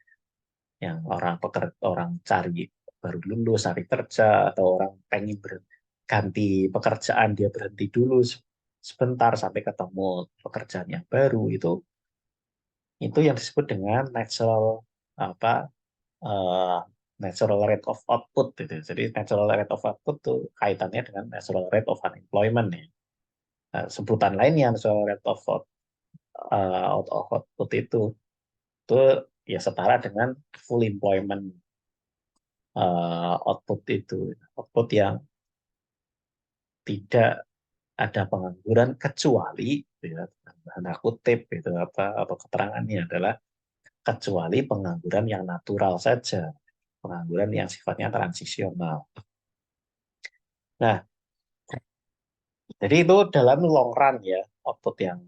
S1: yang orang cari baru lulus cari kerja atau orang pengen berganti pekerjaan dia berhenti dulu sebentar sampai ketemu pekerjaan yang baru itu yang disebut dengan apa eh, natural rate of output gitu. Jadi natural rate of output itu kaitannya dengan natural rate of unemployment ya. Nah, sebutan lainnya natural rate of out of output itu ya setara dengan full employment output itu output yang tidak ada pengangguran kecuali gitu ya tanda kutip itu apa keterangannya adalah kecuali pengangguran yang natural saja, pengangguran yang sifatnya transisional. Nah, jadi itu dalam long run ya, output yang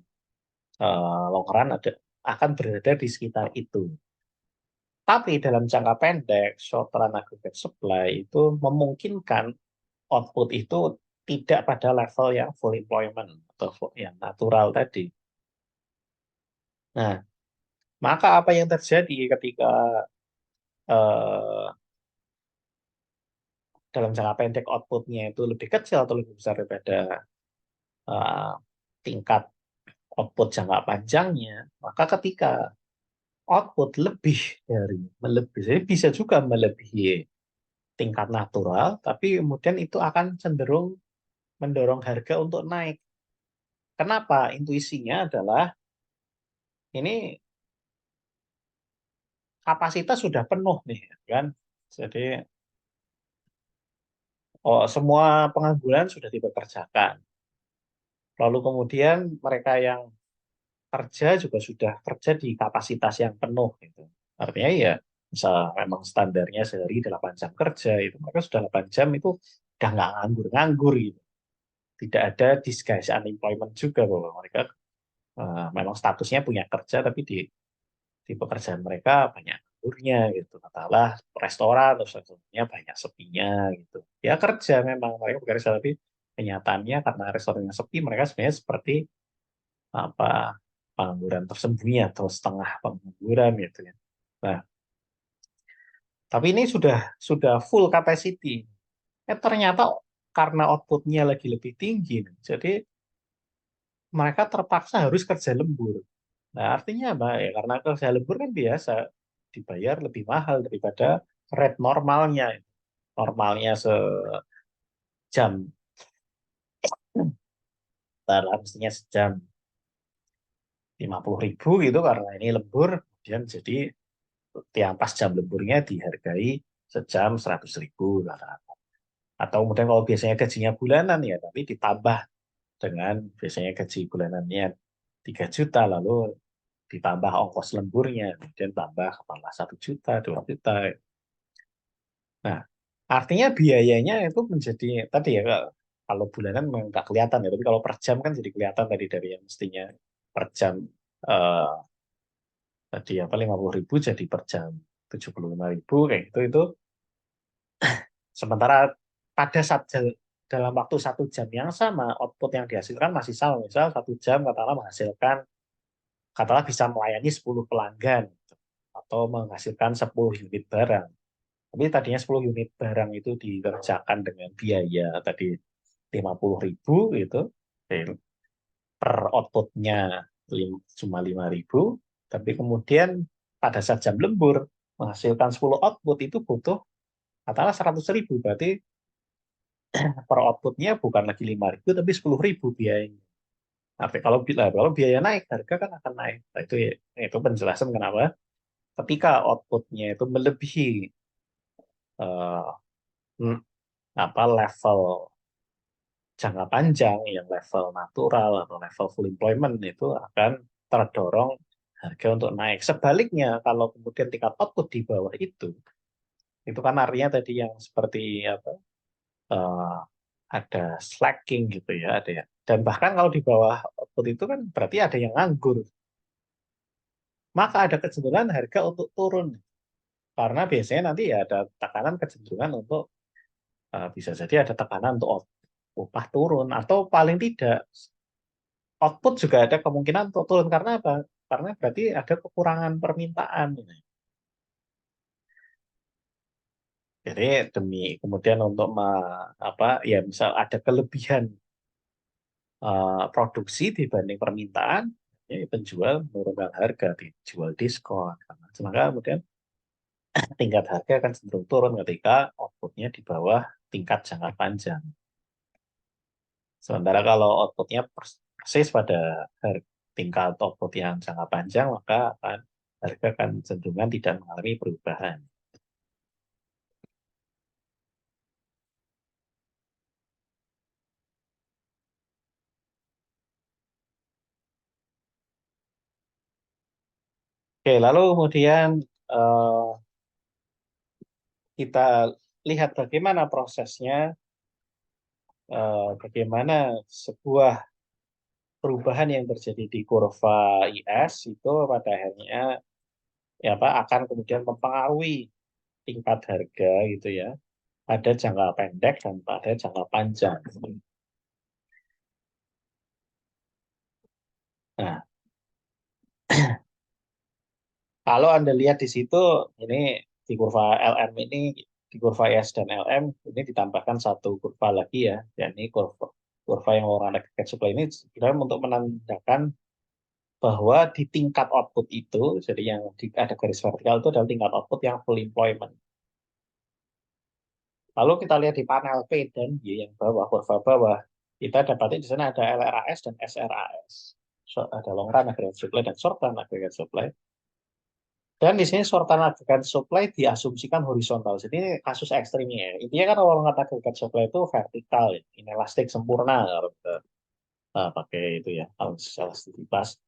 S1: long run akan berada di sekitar itu. Tapi dalam jangka pendek, short run aggregate supply itu memungkinkan output itu tidak pada level yang full employment atau yang natural tadi. Nah, maka apa yang terjadi ketika eh, dalam jangka pendek outputnya itu lebih kecil atau lebih besar daripada eh, tingkat output jangka panjangnya, maka ketika output lebih dari melebihi, jadi bisa juga melebihi tingkat natural, tapi kemudian itu akan cenderung mendorong harga untuk naik. Kenapa? Intuisinya adalah ini kapasitas sudah penuh nih, kan? Jadi semua pengangguran sudah dipekerjakan. Lalu kemudian mereka yang kerja juga sudah kerja di kapasitas yang penuh gitu. Artinya ya misal memang standarnya sehari 8 jam kerja itu mereka sudah 8 jam itu udah nggak nganggur-nganggur gitu. Tidak ada disguise unemployment juga bahwa mereka memang statusnya punya kerja tapi di pekerjaan mereka banyak nganggurnya gitu. Katakanlah restoran terus restorannya banyak sepinya gitu. Ya kerja memang mereka bekerja tapi kenyataannya karena restorannya sepi mereka sebenarnya seperti apa pengangguran tersembunyi atau setengah pengangguran gitu ya. Nah, tapi ini sudah full capacity. Ternyata karena outputnya lagi lebih tinggi, jadi mereka terpaksa harus kerja lembur. Nah, artinya apa? Ya, karena kerja lembur kan biasa dibayar lebih mahal daripada rate normalnya. Normalnya sejam, taruh mestinya sejam 50.000 gitu karena ini lembur, kemudian jadi tiang pas jam lemburnya dihargai sejam 100.000 rata-rata. Atau kemudian kalau biasanya gajinya bulanan ya, tapi ditambah dengan biasanya gaji bulanannya 3 juta, lalu ditambah ongkos lemburnya, kemudian tambah kepala 1 juta, 2 juta. Nah, artinya biayanya itu menjadi, tadi ya, kalau bulanan memang nggak kelihatan ya, tapi kalau per jam kan jadi kelihatan tadi dari yang mestinya per jam eh, tadi apa 50.000 jadi per jam 75.000 kayak gitu itu sementara pada dalam waktu 1 jam yang sama output yang dihasilkan masih sama misal 1 jam katakanlah menghasilkan katakanlah bisa melayani 10 pelanggan gitu. Atau menghasilkan 10 unit barang tapi tadinya 10 unit barang itu dikerjakan dengan biaya tadi 50.000 gitu per outputnya cuma 5.000 tapi kemudian pada saat jam lembur menghasilkan 10 output itu butuh katakanlah 100.000, berarti per outputnya bukan lagi 5.000 tapi 10.000 biayanya. Tapi kalau biaya naik, harga kan akan naik. Nah, itu penjelasan kenapa ketika outputnya itu melebihi eh, hmm, level jangka panjang yang level natural atau level full employment itu akan terdorong harga untuk naik. Sebaliknya, kalau kemudian tingkat output di bawah itu kan artinya tadi yang seperti apa? eh, ada slacking gitu ya, ada ya. Dan bahkan kalau di bawah output itu kan berarti ada yang nganggur. Maka ada kecenderungan harga untuk turun. Karena biasanya nanti ya ada tekanan kecenderungan untuk bisa jadi ada tekanan untuk upah turun atau paling tidak output juga ada kemungkinan untuk turun karena apa? Karena berarti ada kekurangan permintaan. Jadi demi kemudian untuk apa ya misal ada kelebihan produksi dibanding permintaan, ya penjual menurunkan harga, dijual diskon. Maka kemudian tingkat harga akan cenderung turun ketika outputnya di bawah tingkat jangka panjang. Sementara kalau outputnya persis pada tingkat output yang jangka panjang, maka harga akan cenderungan tidak mengalami perubahan. Oke, lalu kemudian eh, kita lihat bagaimana prosesnya, bagaimana sebuah perubahan yang terjadi di kurva IS itu pada akhirnya ya Pak akan kemudian mempengaruhi tingkat harga gitu ya. Ada jangka pendek dan pada jangka panjang. Nah, kalau Anda lihat di situ, ini di kurva LM ini, di kurva IS dan LM, ini ditambahkan satu kurva lagi ya, yakni kurva, kurva yang orang aggregate supply ini sebenarnya untuk menandakan bahwa di tingkat output itu, jadi yang ada garis vertikal itu adalah tingkat output yang full employment. Lalu kita lihat di panel P dan Y yang bawah, kurva bawah, kita dapati di sana ada LRAS dan SRAS. So, ada long run aggregate supply dan short run aggregate supply. Dan di sini short run aggregate supply diasumsikan horizontal. Jadi ini kasus ekstrimnya ya. Intinya kan kalau kata aggregate supply itu vertikal, ya. Inelastik sempurna kalau kita pakai itu ya, elastisitas.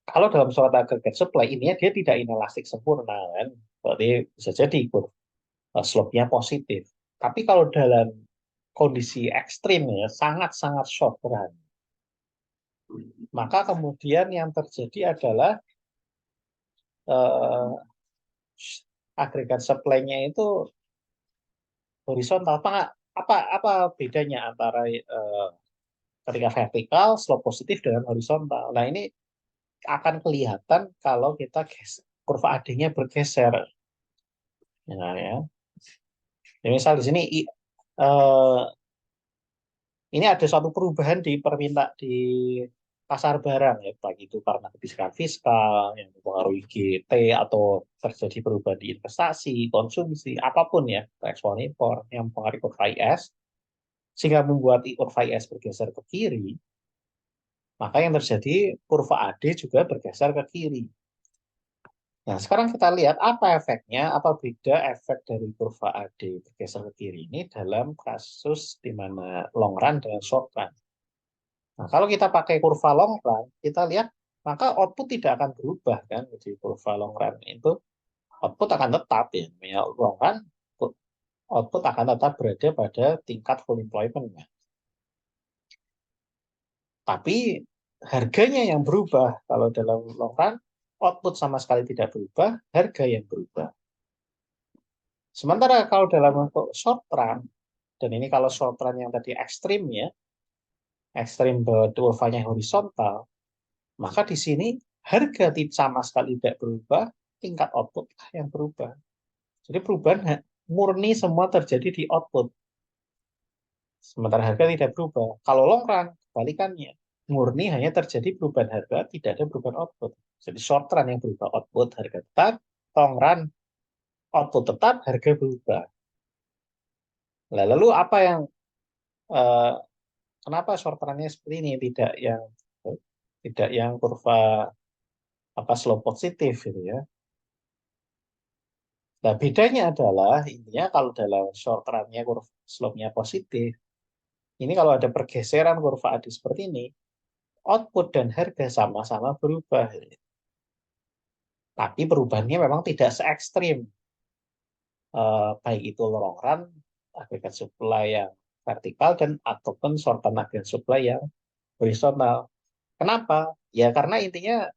S1: Kalau dalam suatu aggregate supply, ini dia tidak inelastik sempurna kan. Berarti bisa jadi slope-nya positif. Tapi kalau dalam kondisi ekstrim ya, sangat-sangat short run, maka kemudian yang terjadi adalah eh, agregat supply-nya itu horizontal. Apa bedanya antara ketika vertikal, slope positif dengan horizontal? Nah, ini akan kelihatan kalau kita kurva AD-nya bergeser. Nah, ya. Ya, misal di sini eh, ini ada suatu perubahan di di pasar barang ya, baik itu karena kebijakan fiskal yang mempengaruhi GT atau terjadi perubahan di investasi, konsumsi, apapun ya, ekspor impor yang mempengaruhi kurva IS, sehingga membuat kurva IS bergeser ke kiri, maka yang terjadi kurva AD juga bergeser ke kiri. Nah, sekarang kita lihat apa efeknya, apa beda efek dari kurva AD bergeser ke kiri ini dalam kasus di mana long run dan short run. Nah, kalau kita pakai kurva long run, kita lihat maka output tidak akan berubah kan di kurva long run itu output akan tetap ya. Namanya long run output akan tetap berada pada tingkat full employment. Tapi harganya yang berubah. Kalau dalam long run output sama sekali tidak berubah, harga yang berubah. Sementara kalau dalam untuk short run, dan ini kalau short run yang tadi ekstrim ya, ekstrim kurvanya horizontal, maka di sini harga sama sekali tidak berubah, tingkat output yang berubah. Jadi perubahan murni semua terjadi di output. Sementara harga tidak berubah. Kalau long run, kebalikannya. Murni hanya terjadi perubahan harga, tidak ada perubahan output. Jadi short run yang berubah output, harga tetap, long run output tetap, harga berubah. Nah, lalu apa yang eh, kenapa short run-nya seperti ini, tidak yang kurva apa slope positif gitu ya. Nah, bedanya adalah intinya kalau dalam short run-nya kurva slope-nya positif, ini kalau ada pergeseran kurva AD seperti ini, output dan harga sama-sama berubah. Tapi perubahannya memang tidak se ekstrim, baik itu long run, agregat supply yang vertikal, dan ataupun short run agregat supply yang horizontal. Kenapa? Ya karena intinya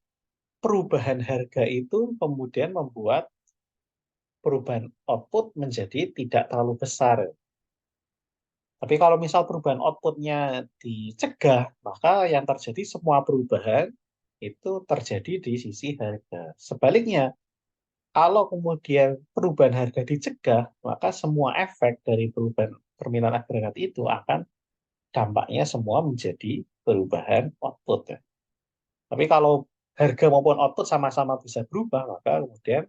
S1: perubahan harga itu kemudian membuat perubahan output menjadi tidak terlalu besar. Tapi kalau misal perubahan outputnya dicegah, maka yang terjadi semua perubahan itu terjadi di sisi harga. Sebaliknya, kalau kemudian perubahan harga dicegah, maka semua efek dari perubahan permintaan agregat itu akan dampaknya semua menjadi perubahan output ya. Tapi kalau harga maupun output sama-sama bisa berubah, maka kemudian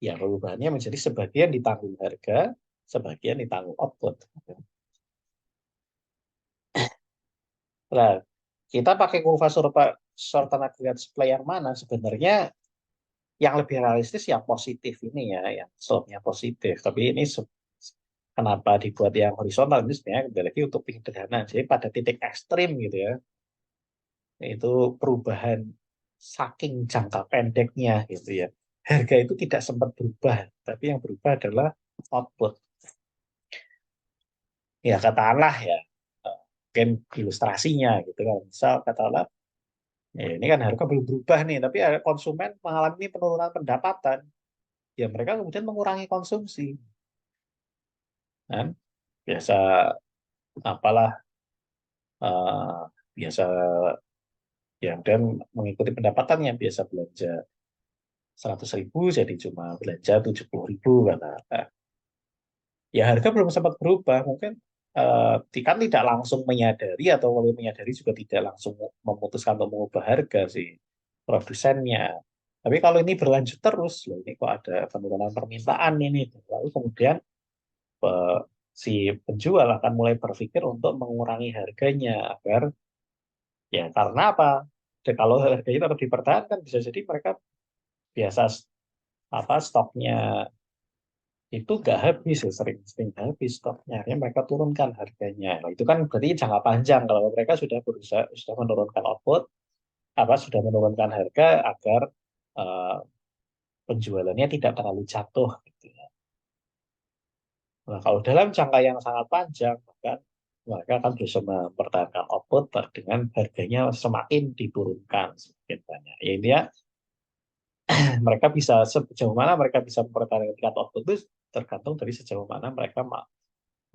S1: ya perubahannya menjadi sebagian ditanggung harga, sebagian ditanggung output. Nah, kita pakai kurva short agregat supply yang mana? Sebenarnya yang lebih realistis yang positif ini ya, yang slope-nya positif. Tapi ini kenapa dibuat yang horizontal ini sebenarnya kembali lagi untuk sederhana. Jadi pada titik ekstrim gitu ya, itu perubahan saking jangka pendeknya gitu ya. Harga itu tidak sempat berubah, tapi yang berubah adalah output. Ya katakanlah ya, mungkin ilustrasinya gitu kan. Misal katakanlah, ya ini kan harga belum berubah nih, tapi ada konsumen mengalami penurunan pendapatan. Ya mereka kemudian mengurangi konsumsi. Kan? Biasa apalah, eh, biasa ya dan mengikuti pendapatannya, biasa belanja 100.000 jadi cuma belanja 70.000 kata. Ya harga belum sempat berubah, mungkin kan tidak langsung menyadari, atau kalau menyadari juga tidak langsung memutuskan untuk mengubah harga si produsennya. Tapi kalau ini berlanjut terus, loh ini kok ada penurunan permintaan ini, lalu kemudian eh, si penjual akan mulai berpikir untuk mengurangi harganya agar ya karena apa? Dan kalau harganya tetap dipertahankan, bisa jadi mereka biasa apa stoknya itu nggak habis ya, sering habis stoknya, akhirnya mereka turunkan harganya. Nah, itu kan berarti jangka panjang kalau mereka sudah berusaha sudah menurunkan output, apa sudah menurunkan harga agar eh, penjualannya tidak terlalu jatuh gitu ya. Nah, kalau dalam jangka yang sangat panjang, maka mereka akan bisa mempertahankan output dengan harganya semakin diturunkan semakin banyak. Ya intinya mereka bisa sejauh mana mereka bisa mempertahankan tingkat output itu tergantung dari sejauh mana mereka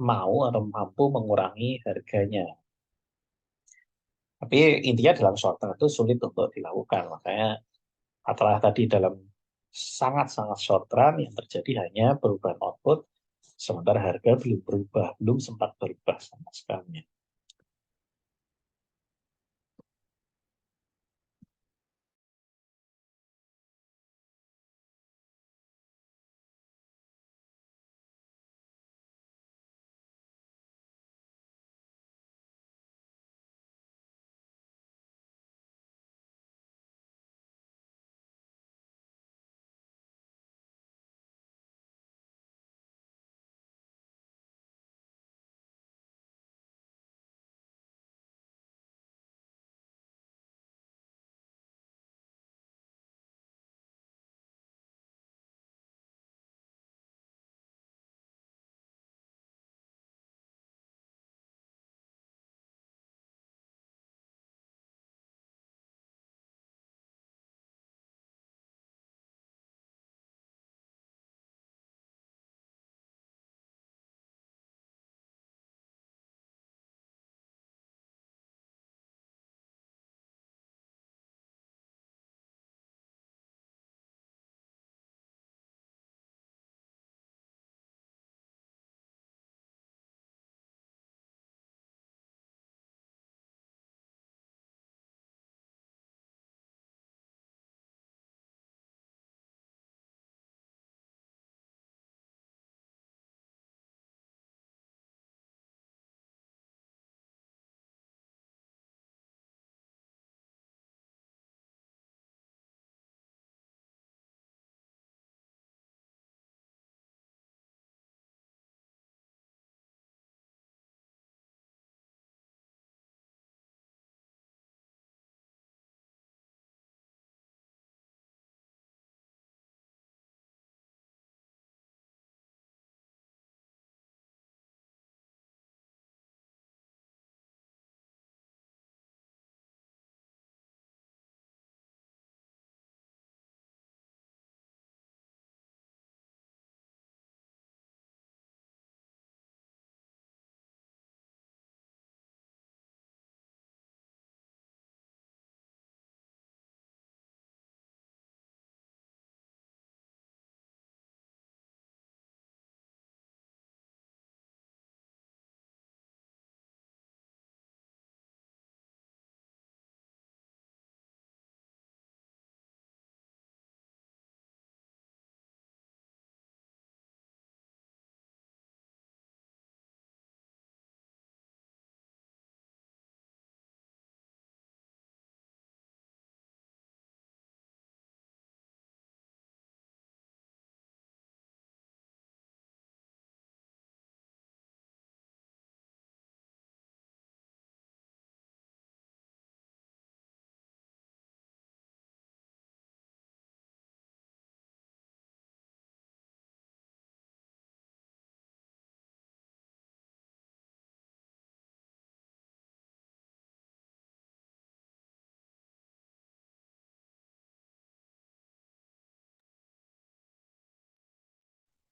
S1: mau atau mampu mengurangi harganya. Tapi intinya dalam short term itu sulit untuk dilakukan. Makanya adalah tadi dalam sangat-sangat short run yang terjadi hanya perubahan output, sementara harga belum berubah, belum sempat berubah sama sekali.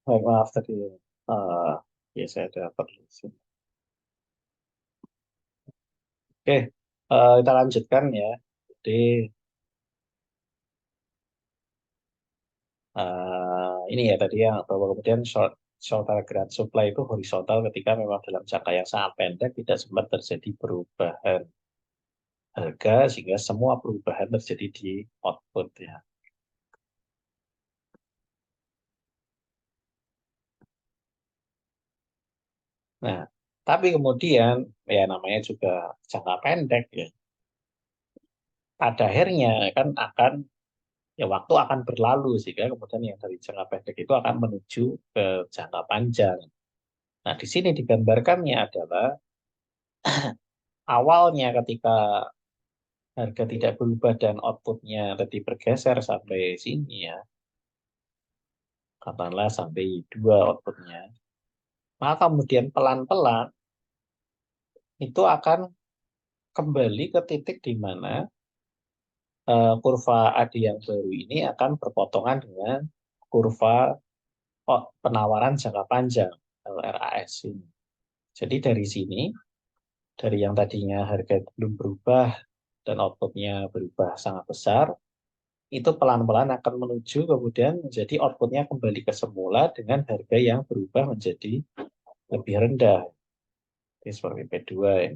S1: Baik, maaf tadi. eh ya saya ada perlu. Oke, kita lanjutkan ya. Jadi ini ya tadi yang bahwa kemudian short telegraph supply itu horizontal ketika memang dalam jangka yang sangat pendek tidak sempat terjadi perubahan harga sehingga semua perubahan terjadi di output ya. Nah, tapi kemudian ya namanya juga jangka pendek ya. Pada akhirnya kan akan ya waktu akan berlalu sehingga kemudian yang dari jangka pendek itu akan menuju ke jangka panjang. Nah, di sini digambarkannya adalah awalnya ketika harga tidak berubah dan outputnya tadi bergeser sampai sini ya, katakanlah sampai dua outputnya, maka kemudian pelan-pelan itu akan kembali ke titik di mana kurva AD yang baru ini akan berpotongan dengan kurva penawaran jangka panjang LRAS ini. Jadi dari sini, dari yang tadinya harga belum berubah dan outputnya berubah sangat besar, itu pelan-pelan akan menuju kemudian menjadi outputnya kembali ke semula dengan harga yang berubah menjadi lebih rendah. Ini seperti P2 ya.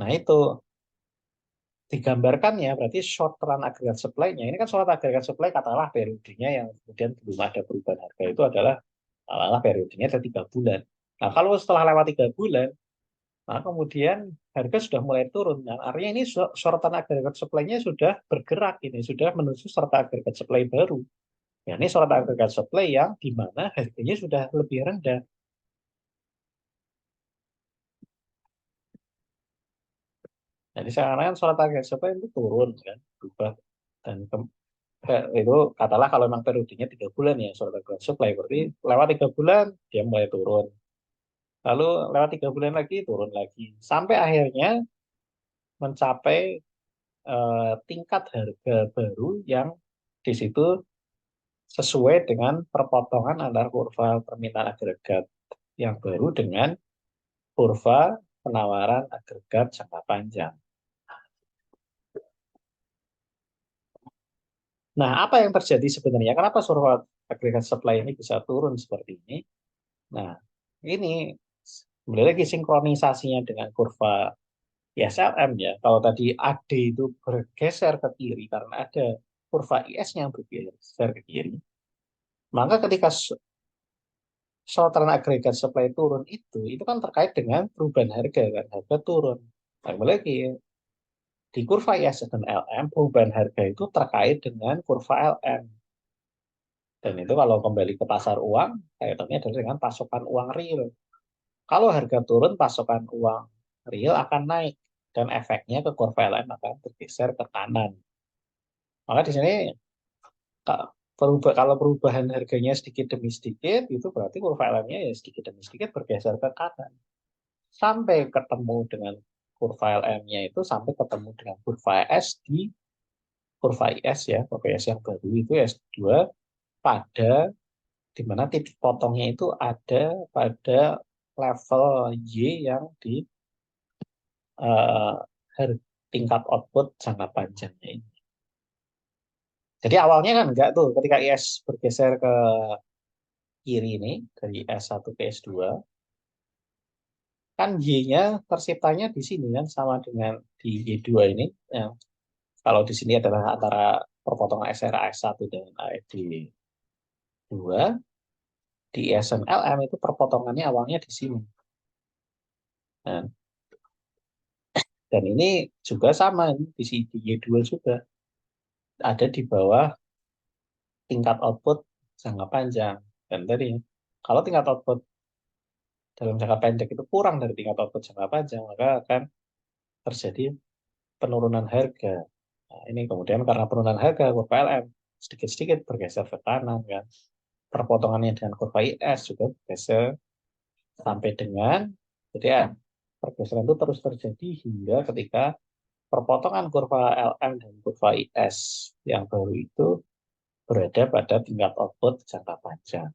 S1: Nah itu digambarkan ya berarti short run agregat supply-nya. Ini kan short agregat supply katakanlah periodenya yang kemudian belum ada perubahan harga itu adalah katakanlah periodenya ada 3 bulan. Nah kalau setelah lewat 3 bulan, nah kemudian harga sudah mulai turun. Nah, artinya ini short run agregat supply-nya sudah bergerak ini, sudah menuju short agregat supply baru. Ya, ini short agregat supply yang di mana harganya sudah lebih rendah. Jadi sekarang short agregat supply itu turun kan, berubah dan itu katalah kalau memang periodenya 3 bulan ya short agregat supply berarti lewat 3 bulan dia mulai turun. Lalu lewat 3 bulan lagi turun lagi sampai akhirnya mencapai tingkat harga baru yang di situ sesuai dengan perpotongan antara kurva permintaan agregat yang baru dengan kurva penawaran agregat jangka panjang. Nah, apa yang terjadi sebenarnya? Kenapa kurva agregat supply ini bisa turun seperti ini? Nah, ini sebenarnya lagi sinkronisasinya dengan kurva ISLM ya. Kalau tadi AD itu bergeser ke kiri karena ada kurva IS yang bergeser ke kiri, maka ketika Sultan agregat supply turun itu kan terkait dengan perubahan harga kan, harga turun. Nah, lagi di kurva IS dan LM perubahan harga itu terkait dengan kurva LM. Dan itu kalau kembali ke pasar uang, kaitannya adalah dengan pasokan uang real. Kalau harga turun, pasokan uang real akan naik dan efeknya ke kurva LM akan bergeser ke kanan. Maka di sini kalau perubahan harganya sedikit demi sedikit, itu berarti kurva LM-nya ya sedikit demi sedikit bergeser ke kanan. Sampai ketemu dengan kurva LM-nya itu sampai ketemu dengan kurva S di kurva IS ya, kurva IS yang baru itu S2 pada di mana titik potongnya itu ada pada level Y yang di eh, tingkat output jangka panjangnya ini. Jadi awalnya kan enggak tuh ketika IS bergeser ke kiri ini dari S1 ke S2 kan Y-nya terciptanya di sini kan sama dengan di Y2 ini yang kalau di sini adalah antara perpotongan SRA S1 dan AED 2 di SNLM itu perpotongannya awalnya di sini. Nah, dan ini juga sama di sini Y2 juga ada di bawah tingkat output jangka panjang. Dan tadi kalau tingkat output dalam jangka pendek itu kurang dari tingkat output jangka panjang, maka akan terjadi penurunan harga. Nah, ini kemudian karena penurunan harga kurva LM sedikit-sedikit bergeser ke kanan kan. Perpotongannya dengan kurva IS juga bergeser sampai dengan jadi ya, pergeseran itu terus terjadi hingga ketika perpotongan kurva LM dan kurva IS yang baru itu berada pada tingkat output jangka panjang.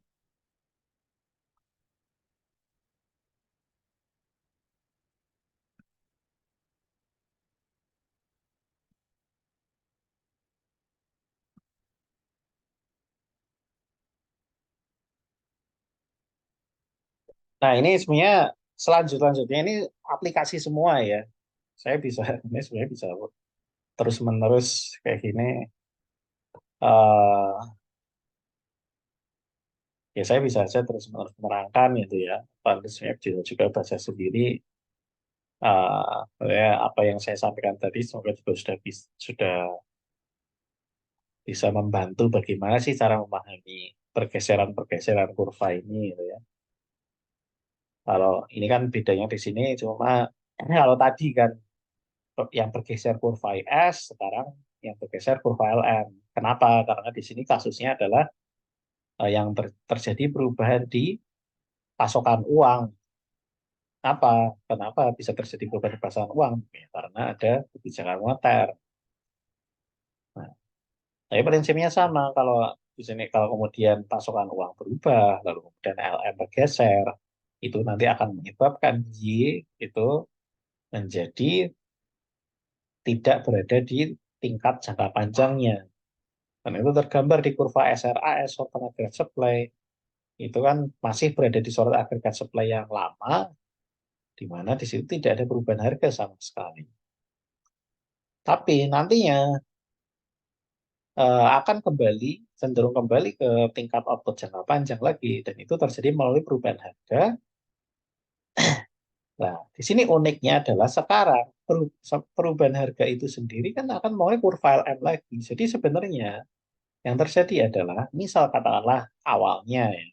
S1: Nah, ini sebenarnya selanjutnya ini aplikasi semua ya. Saya bisa, ini sebenarnya bisa terus-menerus kayak gini. eh Ya, saya bisa saja terus-menerus menerangkan gitu ya. Pantas saya juga baca sendiri. Ya, apa yang saya sampaikan tadi semoga juga sudah bisa membantu bagaimana sih cara memahami pergeseran-pergeseran kurva ini gitu ya. Kalau ini kan bedanya di sini cuma kalau tadi kan yang bergeser kurva IS, sekarang yang bergeser kurva LM. Kenapa? Karena di sini kasusnya adalah yang terjadi perubahan di pasokan uang. Apa? Kenapa bisa terjadi perubahan di pasokan uang? Ya, karena ada kebijakan moneter. Nah, tapi prinsipnya sama. Kalau di sini kalau kemudian pasokan uang berubah, lalu kemudian LM bergeser, itu nanti akan menyebabkan Y itu menjadi tidak berada di tingkat jangka panjangnya. Dan itu tergambar di kurva SRA, short term aggregate supply. Itu kan masih berada di short aggregate supply yang lama, di mana di situ tidak ada perubahan harga sama sekali. Tapi nantinya akan cenderung kembali ke tingkat output jangka panjang lagi, dan itu terjadi melalui perubahan harga. Nah, di sini uniknya adalah sekarang perubahan harga itu sendiri kan akan melalui kurva LM lagi. Jadi sebenarnya yang terjadi adalah, misal katakanlah awalnya ya,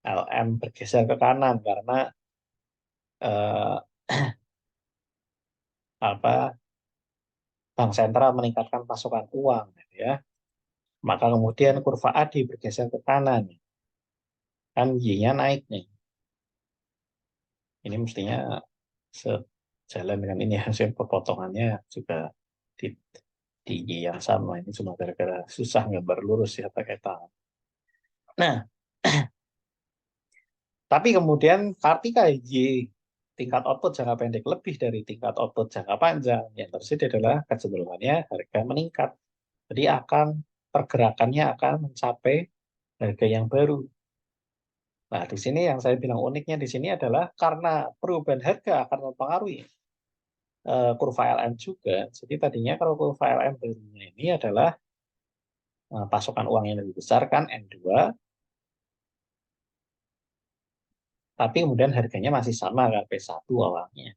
S1: LM bergeser ke kanan karena eh, apa bank sentral meningkatkan pasokan uang, gitu ya. Maka kemudian kurva AD bergeser ke kanan, kan Y-nya naik nih. Ini mestinya sejalan dengan ini hasil pepotongannya juga di, di Y yang sama. Ini cuma gara-gara susah gambar lurus ya pakai tangan. Nah, tapi kemudian ketika Y tingkat output jangka pendek lebih dari tingkat output jangka panjang, yang terjadi adalah kecenderungannya harga meningkat. Jadi pergerakannya akan mencapai harga yang baru. Nah, di sini yang saya bilang uniknya di sini adalah karena perubahan harga akan mempengaruhi kurva LM juga. Jadi tadinya kalau kurva LM barunya ini adalah pasokan uang yang lebih besar kan N2, tapi kemudian harganya masih sama kan P1 awalnya.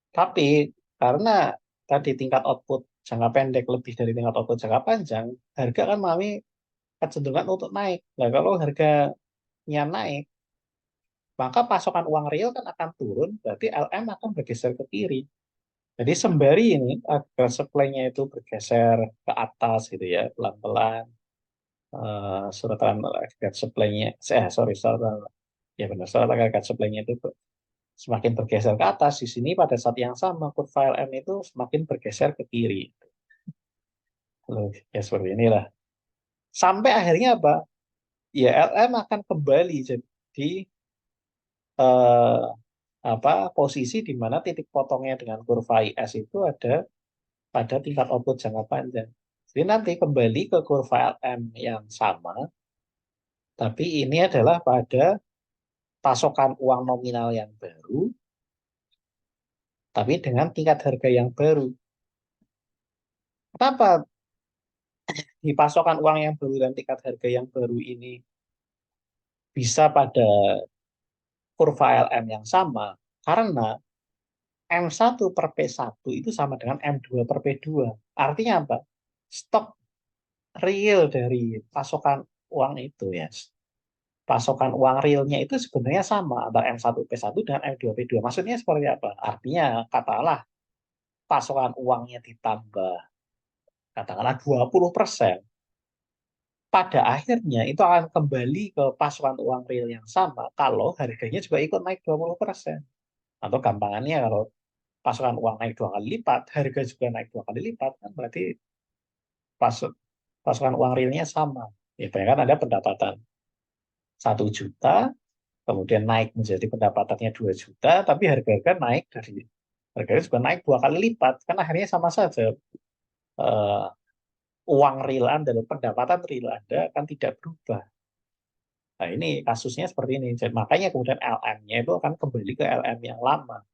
S1: Tapi karena tadi tingkat output jangka pendek lebih dari tingkat output jangka panjang, harga kan mengalami kecenderungan untuk naik. Nah, kalau harganya naik, maka pasokan uang real kan akan turun, berarti LM akan bergeser ke kiri. Jadi sembari ini agar supply-nya itu bergeser ke atas gitu ya, pelan-pelan, suratan agregat supply-nya, sorry, ya benar, suratan agregat supply-nya itu semakin bergeser ke atas. Di sini pada saat yang sama kurva LM itu semakin bergeser ke kiri. Loh, ya seperti inilah. Sampai akhirnya apa? Ya LM akan kembali jadi eh, posisi di mana titik potongnya dengan kurva IS itu ada pada tingkat output jangka panjang. Jadi nanti kembali ke kurva LM yang sama, tapi ini adalah pada pasokan uang nominal yang baru, tapi dengan tingkat harga yang baru. Kenapa di pasokan uang yang baru dan tingkat harga yang baru ini bisa pada kurva LM yang sama? Karena M1 per P1 itu sama dengan M2 per P2. Artinya apa? Stok real dari pasokan uang itu ya. Pasokan uang realnya itu sebenarnya sama antara M1 P1 dan M2 P2. Maksudnya seperti apa? Artinya katakanlah pasokan uangnya ditambah katakanlah 20%. Pada akhirnya itu akan kembali ke pasokan uang real yang sama kalau harganya juga ikut naik 20%. Atau gampangannya kalau pasokan uang naik 2 kali lipat, harga juga naik 2 kali lipat, kan berarti
S2: pasokan uang realnya sama. Ya, bayangkan Anda pendapatan 1 juta, kemudian naik menjadi pendapatannya 2 juta, tapi harga-harga naik harganya juga naik 2 kali lipat, kan akhirnya sama saja. Eh, Uang real Anda dan pendapatan real Anda kan tidak berubah. Nah, ini kasusnya seperti ini. Jadi, makanya kemudian LM-nya itu akan kembali ke LM yang lama.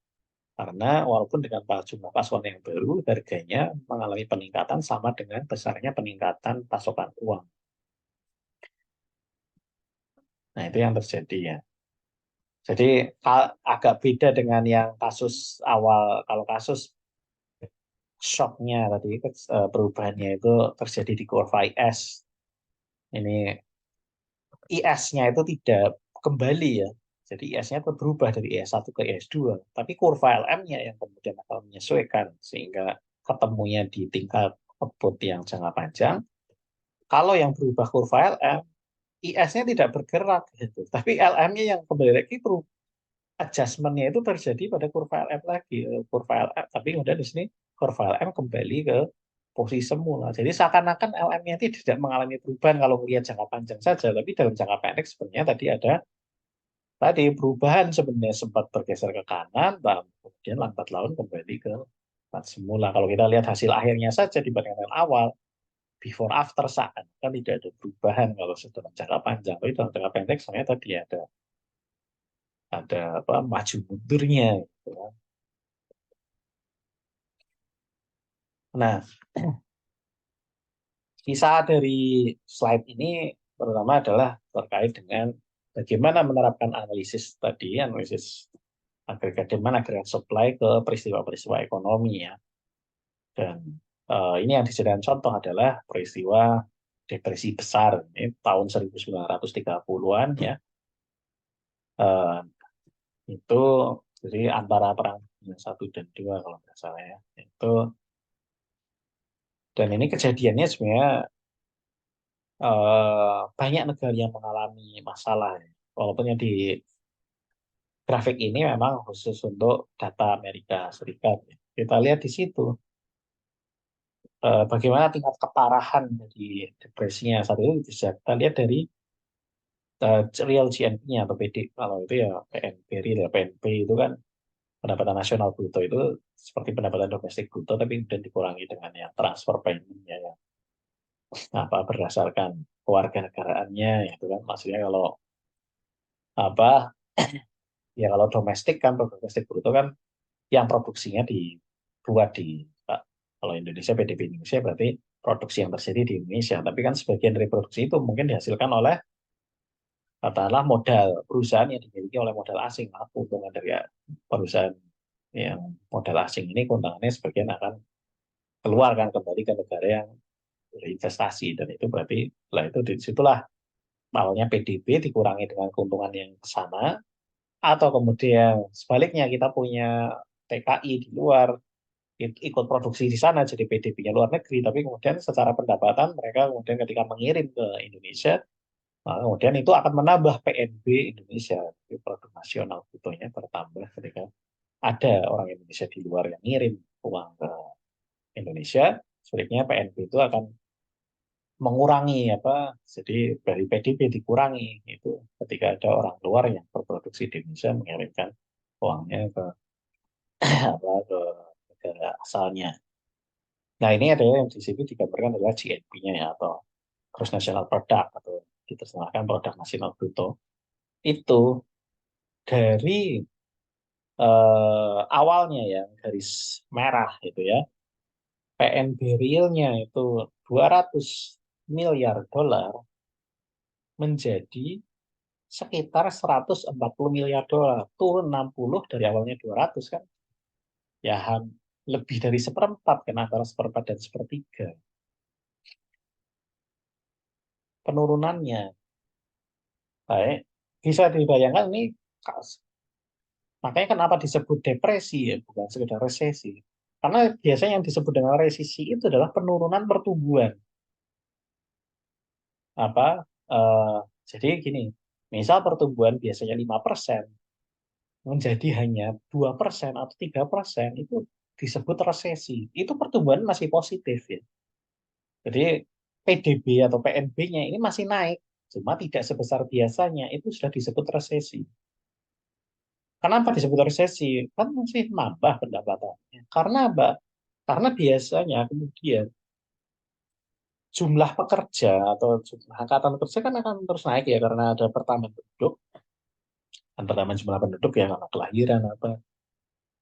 S2: Karena walaupun dengan jumlah pasokan yang baru, harganya mengalami peningkatan sama dengan besarnya peningkatan pasokan uang. Nah, itu yang terjadi ya. Jadi agak beda dengan yang kasus awal. Kalau kasus shocknya tadi, perubahannya itu terjadi di kurva IS. Ini IS-nya itu tidak kembali ya. Jadi IS-nya itu berubah dari IS1 ke IS2. Tapi kurva LM-nya yang kemudian akan menyesuaikan sehingga ketemunya di tingkat output yang jangka panjang. Kalau yang berubah kurva LM, IS-nya tidak bergerak gitu. Tapi LM-nya yang kembali lagi adjustment-nya itu terjadi pada kurva LM lagi. Kurva LM, tapi kemudian di sini kurva LM kembali ke posisi semula. Jadi seakan-akan LM-nya itu tidak mengalami perubahan kalau melihat jangka panjang saja, tapi dalam jangka pendek sebenarnya tadi perubahan sebenarnya sempat bergeser ke kanan, dan kemudian lambat laun kembali ke tempat semula. Kalau kita lihat hasil akhirnya saja dibandingkan dengan awal, before after saat kan tidak ada perubahan kalau dalam jangka panjang. Tapi dalam jangka pendek sebenarnya tadi ada apa maju mundurnya gitu kan. Nah, sisa dari slide ini pertama adalah terkait dengan bagaimana menerapkan analisis agregat demand, agregat supply ke peristiwa-peristiwa ekonomi ya. Dan ini yang dijadikan contoh adalah peristiwa depresi besar ini tahun 1930-an ya. Eh, itu jadi antara perang dunia 1 dan 2 kalau nggak salah ya. Dan ini kejadiannya sebenarnya banyak negara yang mengalami masalah ya. Walaupun yang di grafik ini memang khusus untuk data Amerika Serikat ya. Kita lihat di situ bagaimana tingkat keparahan dari depresinya saat itu bisa kita lihat dari real GNP-nya atau PD. Kalau itu ya PNB real, ya PNB itu kan pendapatan nasional bruto itu seperti pendapatan domestik bruto tapi kemudian dikurangi dengan yang transfer payment-nya ya apa berdasarkan kewarganegaraannya itu kan maksudnya kalau apa ya kalau domestik kan produk domestik bruto kan yang produksinya dibuat di kalau Indonesia PDB Indonesia berarti produksi yang terjadi di Indonesia tapi kan sebagian dari produksi itu mungkin dihasilkan oleh katakanlah modal perusahaan yang dimiliki oleh modal asing. Nah, keuntungan dari perusahaan yang modal asing ini keuntungannya sebagian akan keluar kan kembali ke negara yang berinvestasi dan itu berarti lah itu disitulah awalnya PDB dikurangi dengan keuntungan yang ke sana atau kemudian sebaliknya kita punya TKI di luar ikut produksi di sana jadi PDB-nya luar negeri tapi kemudian secara pendapatan mereka kemudian ketika mengirim ke Indonesia nah, kemudian itu akan menambah PNB Indonesia produk nasional brutonya bertambah ketika ada orang Indonesia di luar yang ngirim uang ke Indonesia sebaliknya PNB itu akan mengurangi apa jadi dari PDB dikurangi itu ketika ada orang luar yang berproduksi di Indonesia mengirimkan uangnya ke apa ke negara asalnya. Nah, ini ada yang di sini digambarkan adalah GNP-nya ya, atau Gross National Product, atau diterjemahkan produk nasional bruto. Itu dari awalnya yang garis merah itu ya, PNB realnya itu 200 miliar dolar menjadi sekitar 140 miliar dolar. Turun 60 dari awalnya 200 kan. Ya, lebih dari seperempat, kan antara seperempat dan sepertiga penurunannya. Baik, bisa dibayangkan ini makanya kenapa disebut depresi ya, bukan sekedar resesi. Karena biasanya yang disebut dengan resesi itu adalah penurunan pertumbuhan. Apa? eh, jadi gini, misal pertumbuhan biasanya 5% menjadi hanya 2% atau 3% itu disebut resesi. Itu pertumbuhan masih positif ya. Jadi PDB atau PNB-nya ini masih naik, cuma tidak sebesar biasanya. Itu sudah disebut resesi. Kenapa disebut resesi? Kan masih nambah pendapatannya. Karena apa? Karena biasanya kemudian jumlah pekerja atau jumlah angkatan kerja kan akan terus naik ya karena ada pertambahan penduduk, dan pertambahan jumlah penduduk ya karena kelahiran apa.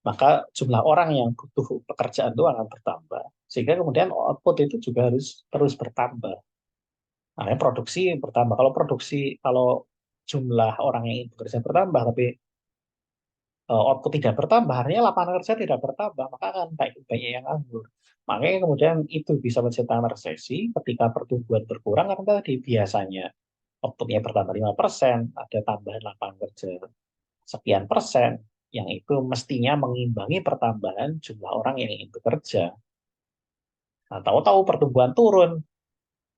S2: Maka jumlah orang yang butuh pekerjaan itu akan bertambah. Sehingga kemudian output itu juga harus terus bertambah. Makanya produksi bertambah. Kalau jumlah orang yang ingin bekerja bertambah, tapi output tidak bertambah, artinya lapangan kerja tidak bertambah, maka akan banyak yang nganggur. Makanya kemudian itu bisa menciptakan resesi ketika pertumbuhan berkurang karena tadi biasanya outputnya bertambah 5%, ada tambahan lapangan kerja sekian persen, yang itu mestinya mengimbangi pertambahan jumlah orang yang ingin bekerja. Nah, tahu-tahu pertumbuhan turun,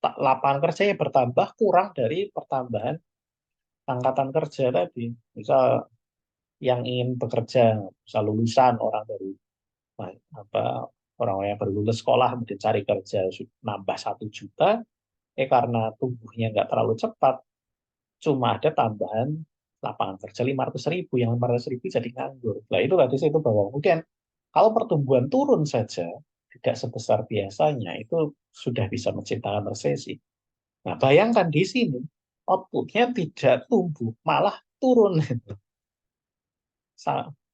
S2: lapangan kerjanya bertambah kurang dari pertambahan angkatan kerja tadi. Misal yang ingin bekerja, misal lulusan orang dari apa orang yang baru lulus sekolah kemudian cari kerja nambah 1 juta, karena tumbuhnya nggak terlalu cepat, cuma ada tambahan lapangan kerja 500.000, yang 500.000 jadi nganggur. Nah itu tadi saya itu bahwa kemudian kalau pertumbuhan turun saja tidak sebesar biasanya itu sudah bisa menciptakan resesi. Nah bayangkan di sini outputnya tidak tumbuh malah turun.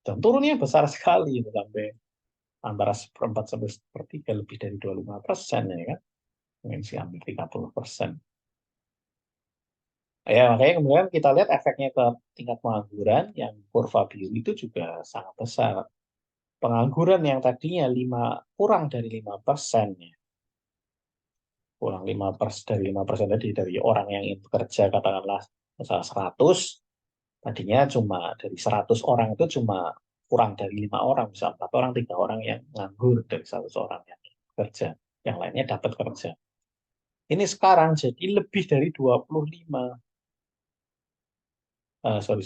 S2: Dan turunnya besar sekali itu sampai antara 1/4 sampai 1/3, lebih dari 25% ya kan, mungkin sih hampir 30%. Ya makanya kemudian kita lihat efeknya ke tingkat pengangguran yang kurva biru itu juga sangat besar. Pengangguran yang tadinya kurang dari 5%, ya kurang 5% dari 5% tadi, dari orang yang ingin bekerja katakanlah misalnya 100, tadinya cuma dari 100 orang itu cuma kurang dari 5 orang, misalnya 4 orang, 3 orang yang nganggur dari 100 orang yang bekerja, yang lainnya dapat kerja. Ini sekarang jadi lebih dari 25, sorry,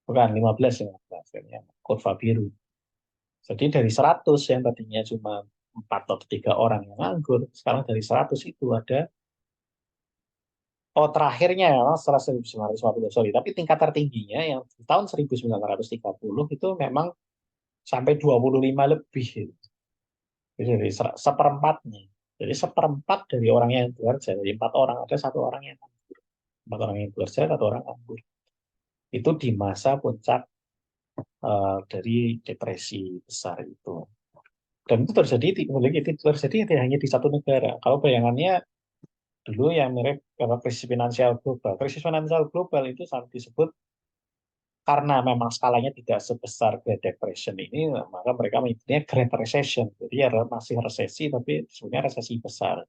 S2: bukan 15, 15, ya, kurva biru. Jadi dari 100 yang tadinya cuma 4 atau 3 orang yang nganggur, sekarang dari 100 itu ada, terakhirnya ya, setelah 1950, sorry, tapi tingkat tertingginya yang di tahun 1930 itu memang sampai 25 lebih. Jadi seperempatnya. Jadi seperempat dari orang yang bekerja, dari 4 orang ada 1 orang yang nganggur. 4 orang yang bekerja, 1 orang nganggur. Itu di masa puncak dari depresi besar itu. Dan itu terjadi tidak hanya di satu negara. Kalau bayangannya dulu yang mirip apa, krisis finansial global. Krisis finansial global itu sangat disebut karena memang skalanya tidak sebesar Great Depression ini, maka mereka menyebutnya Great Recession. Jadi ya masih resesi, tapi sebenarnya resesi besar.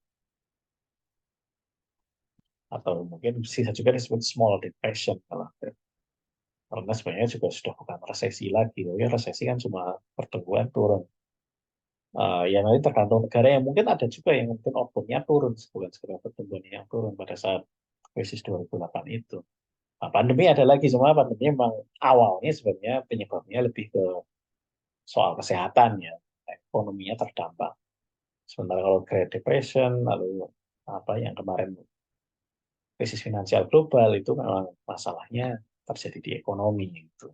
S2: Atau mungkin bisa juga disebut Small Depression. Karena sebenarnya juga sudah bukan resesi lagi. Ya, resesi kan cuma pertumbuhan turun. Ya nanti tergantung negara, yang mungkin ada juga yang mungkin outputnya turun, bukan sekedar pertumbuhan yang turun pada saat krisis 2008 itu. Nah, pandemi ada lagi, semua pandemi memang awalnya sebenarnya penyebabnya lebih ke soal kesehatan ya, ekonominya terdampak. Sementara kalau Great Depression, lalu apa yang kemarin krisis finansial global itu memang masalahnya terjadi di ekonomi itu.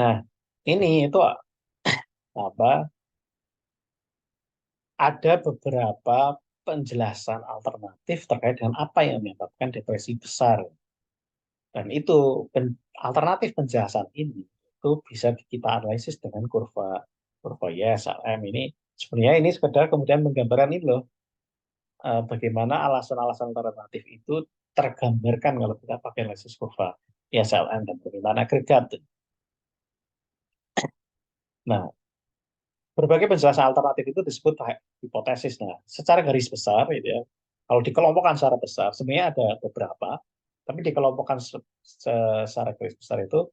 S2: Nah, ini itu apa? Ada beberapa penjelasan alternatif terkait dengan apa yang menyebabkan depresi besar. Dan itu alternatif penjelasan ini itu bisa kita analisis dengan kurva kurva YSLM ini. Sebenarnya ini sekedar kemudian menggambarkan ini loh, bagaimana alasan-alasan alternatif itu tergambarkan kalau kita pakai analisis kurva YSLM dan bagaimana agregat. Nah, berbagai penjelasan alternatif itu disebut hipotesis. Nah, secara garis besar, gitu ya, kalau dikelompokkan secara besar, sebenarnya ada beberapa, tapi dikelompokkan secara garis besar itu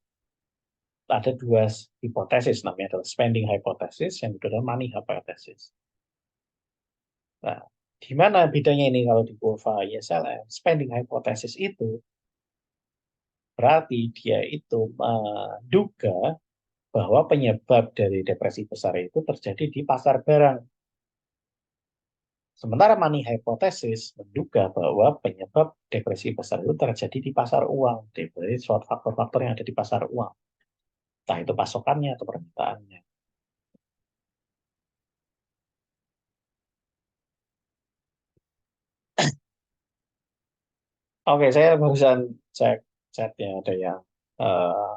S2: ada 2 hipotesis, namanya adalah spending hypothesis, yang kedua adalah money hypothesis. Nah, di mana bedanya ini kalau di kurva ISLM? Spending hypothesis itu berarti dia itu menduga bahwa penyebab dari depresi besar itu terjadi di pasar barang. Sementara money hypothesis menduga bahwa penyebab depresi besar itu terjadi di pasar uang, dari suatu faktor-faktor yang ada di pasar uang, entah itu pasokannya atau permintaannya. Oke, saya barusan cek chat ya, ada yang eh,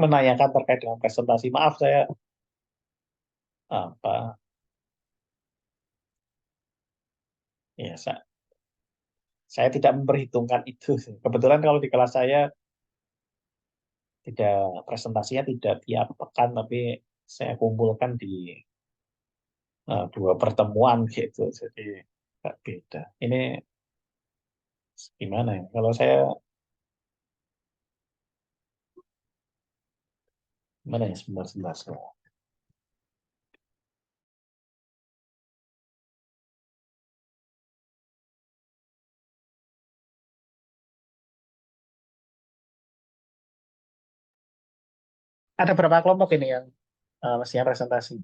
S2: menanyakan terkait dengan presentasi. Maaf, saya apa ya saya tidak memperhitungkan itu. Kebetulan kalau di kelas saya tidak presentasinya tidak tiap pekan, tapi saya kumpulkan di dua pertemuan gitu. Jadi nggak beda. Ini gimana ya? Kalau saya gimana ya, sebentar sebentar. Ada berapa kelompok ini yang mestinya presentasi?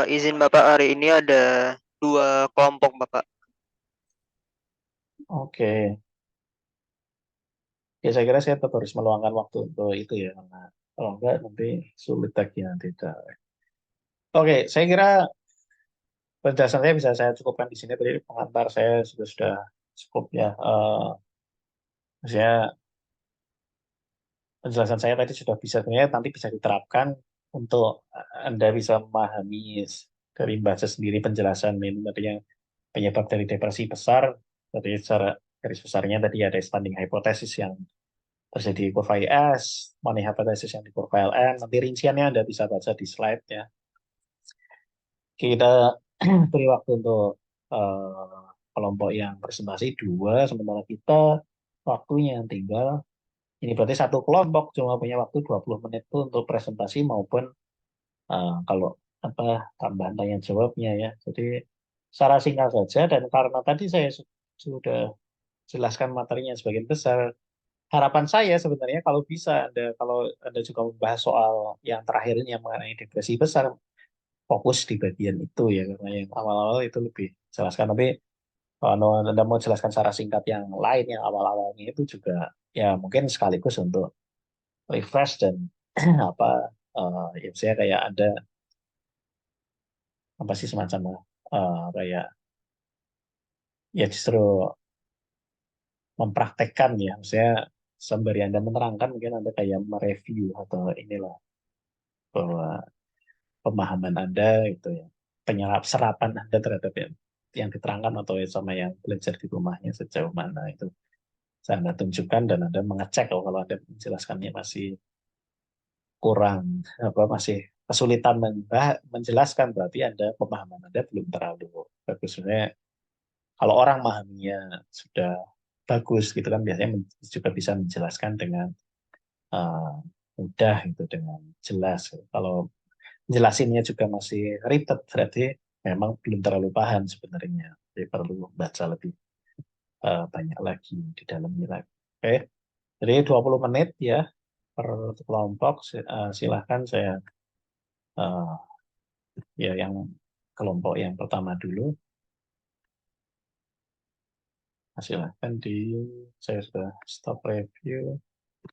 S3: Izin Bapak hari ini ada 2 kelompok Bapak.
S2: Oke. Ya, saya kira saya tetap harus meluangkan waktu untuk itu ya, karena kalau enggak nanti sulit lagi nanti. Oke, saya kira penjelasan saya bisa saya cukupkan di sini. Tadi pengantar saya sudah cukup ya. Saya penjelasan saya tadi sudah bisa sebenarnya nanti bisa diterapkan untuk Anda bisa memahami dari membaca sendiri penjelasan ini tadi yang penyebab dari depresi besar. Tadi secara garis besarnya tadi ada standing hypothesis yang terjadi di kurva IS, money hypothesis yang di kurva LN. Nanti rinciannya Anda bisa baca di slide ya. Kita beri waktu untuk kelompok yang presentasi dua, sementara kita waktunya yang tinggal. Ini berarti satu kelompok cuma punya waktu 20 menit tuh untuk presentasi maupun kalau apa tambahan tanya jawabnya ya. Jadi secara singkat saja dan karena tadi saya sudah jelaskan materinya sebagian besar, harapan saya sebenarnya kalau bisa kalau Anda juga membahas soal yang terakhir ini yang mengenai depresi besar, fokus di bagian itu ya karena yang awal-awal itu lebih jelaskan. Tapi kalau Anda mau jelaskan secara singkat yang lain yang awal-awalnya itu juga ya mungkin sekaligus untuk refresh dan apa ya saya kayak ada apa sih semacam kayak ya justru mempraktekkan ya saya sembari Anda menerangkan mungkin Anda kayak mereview atau inilah bahwa pemahaman Anda itu ya penyerap serapan Anda terhadap yang diterangkan atau sama yang belajar di rumahnya sejauh mana itu saya Anda tunjukkan dan Anda mengecek kalau Anda menjelaskannya masih kurang apa masih kesulitan menjelaskan berarti Anda pemahaman Anda belum terlalu bagus. Sebenarnya kalau orang memahaminya sudah bagus gitu kan biasanya juga bisa menjelaskan dengan uh, mudah gitu dengan jelas. Kalau jelasinnya juga masih ribet berarti memang belum terlalu paham sebenarnya. Jadi perlu baca lebih banyak lagi di dalamnya lagi. Oke. Jadi 20 menit ya per kelompok. Silahkan saya ya yang kelompok yang pertama dulu. Silahkan saya sudah stop review.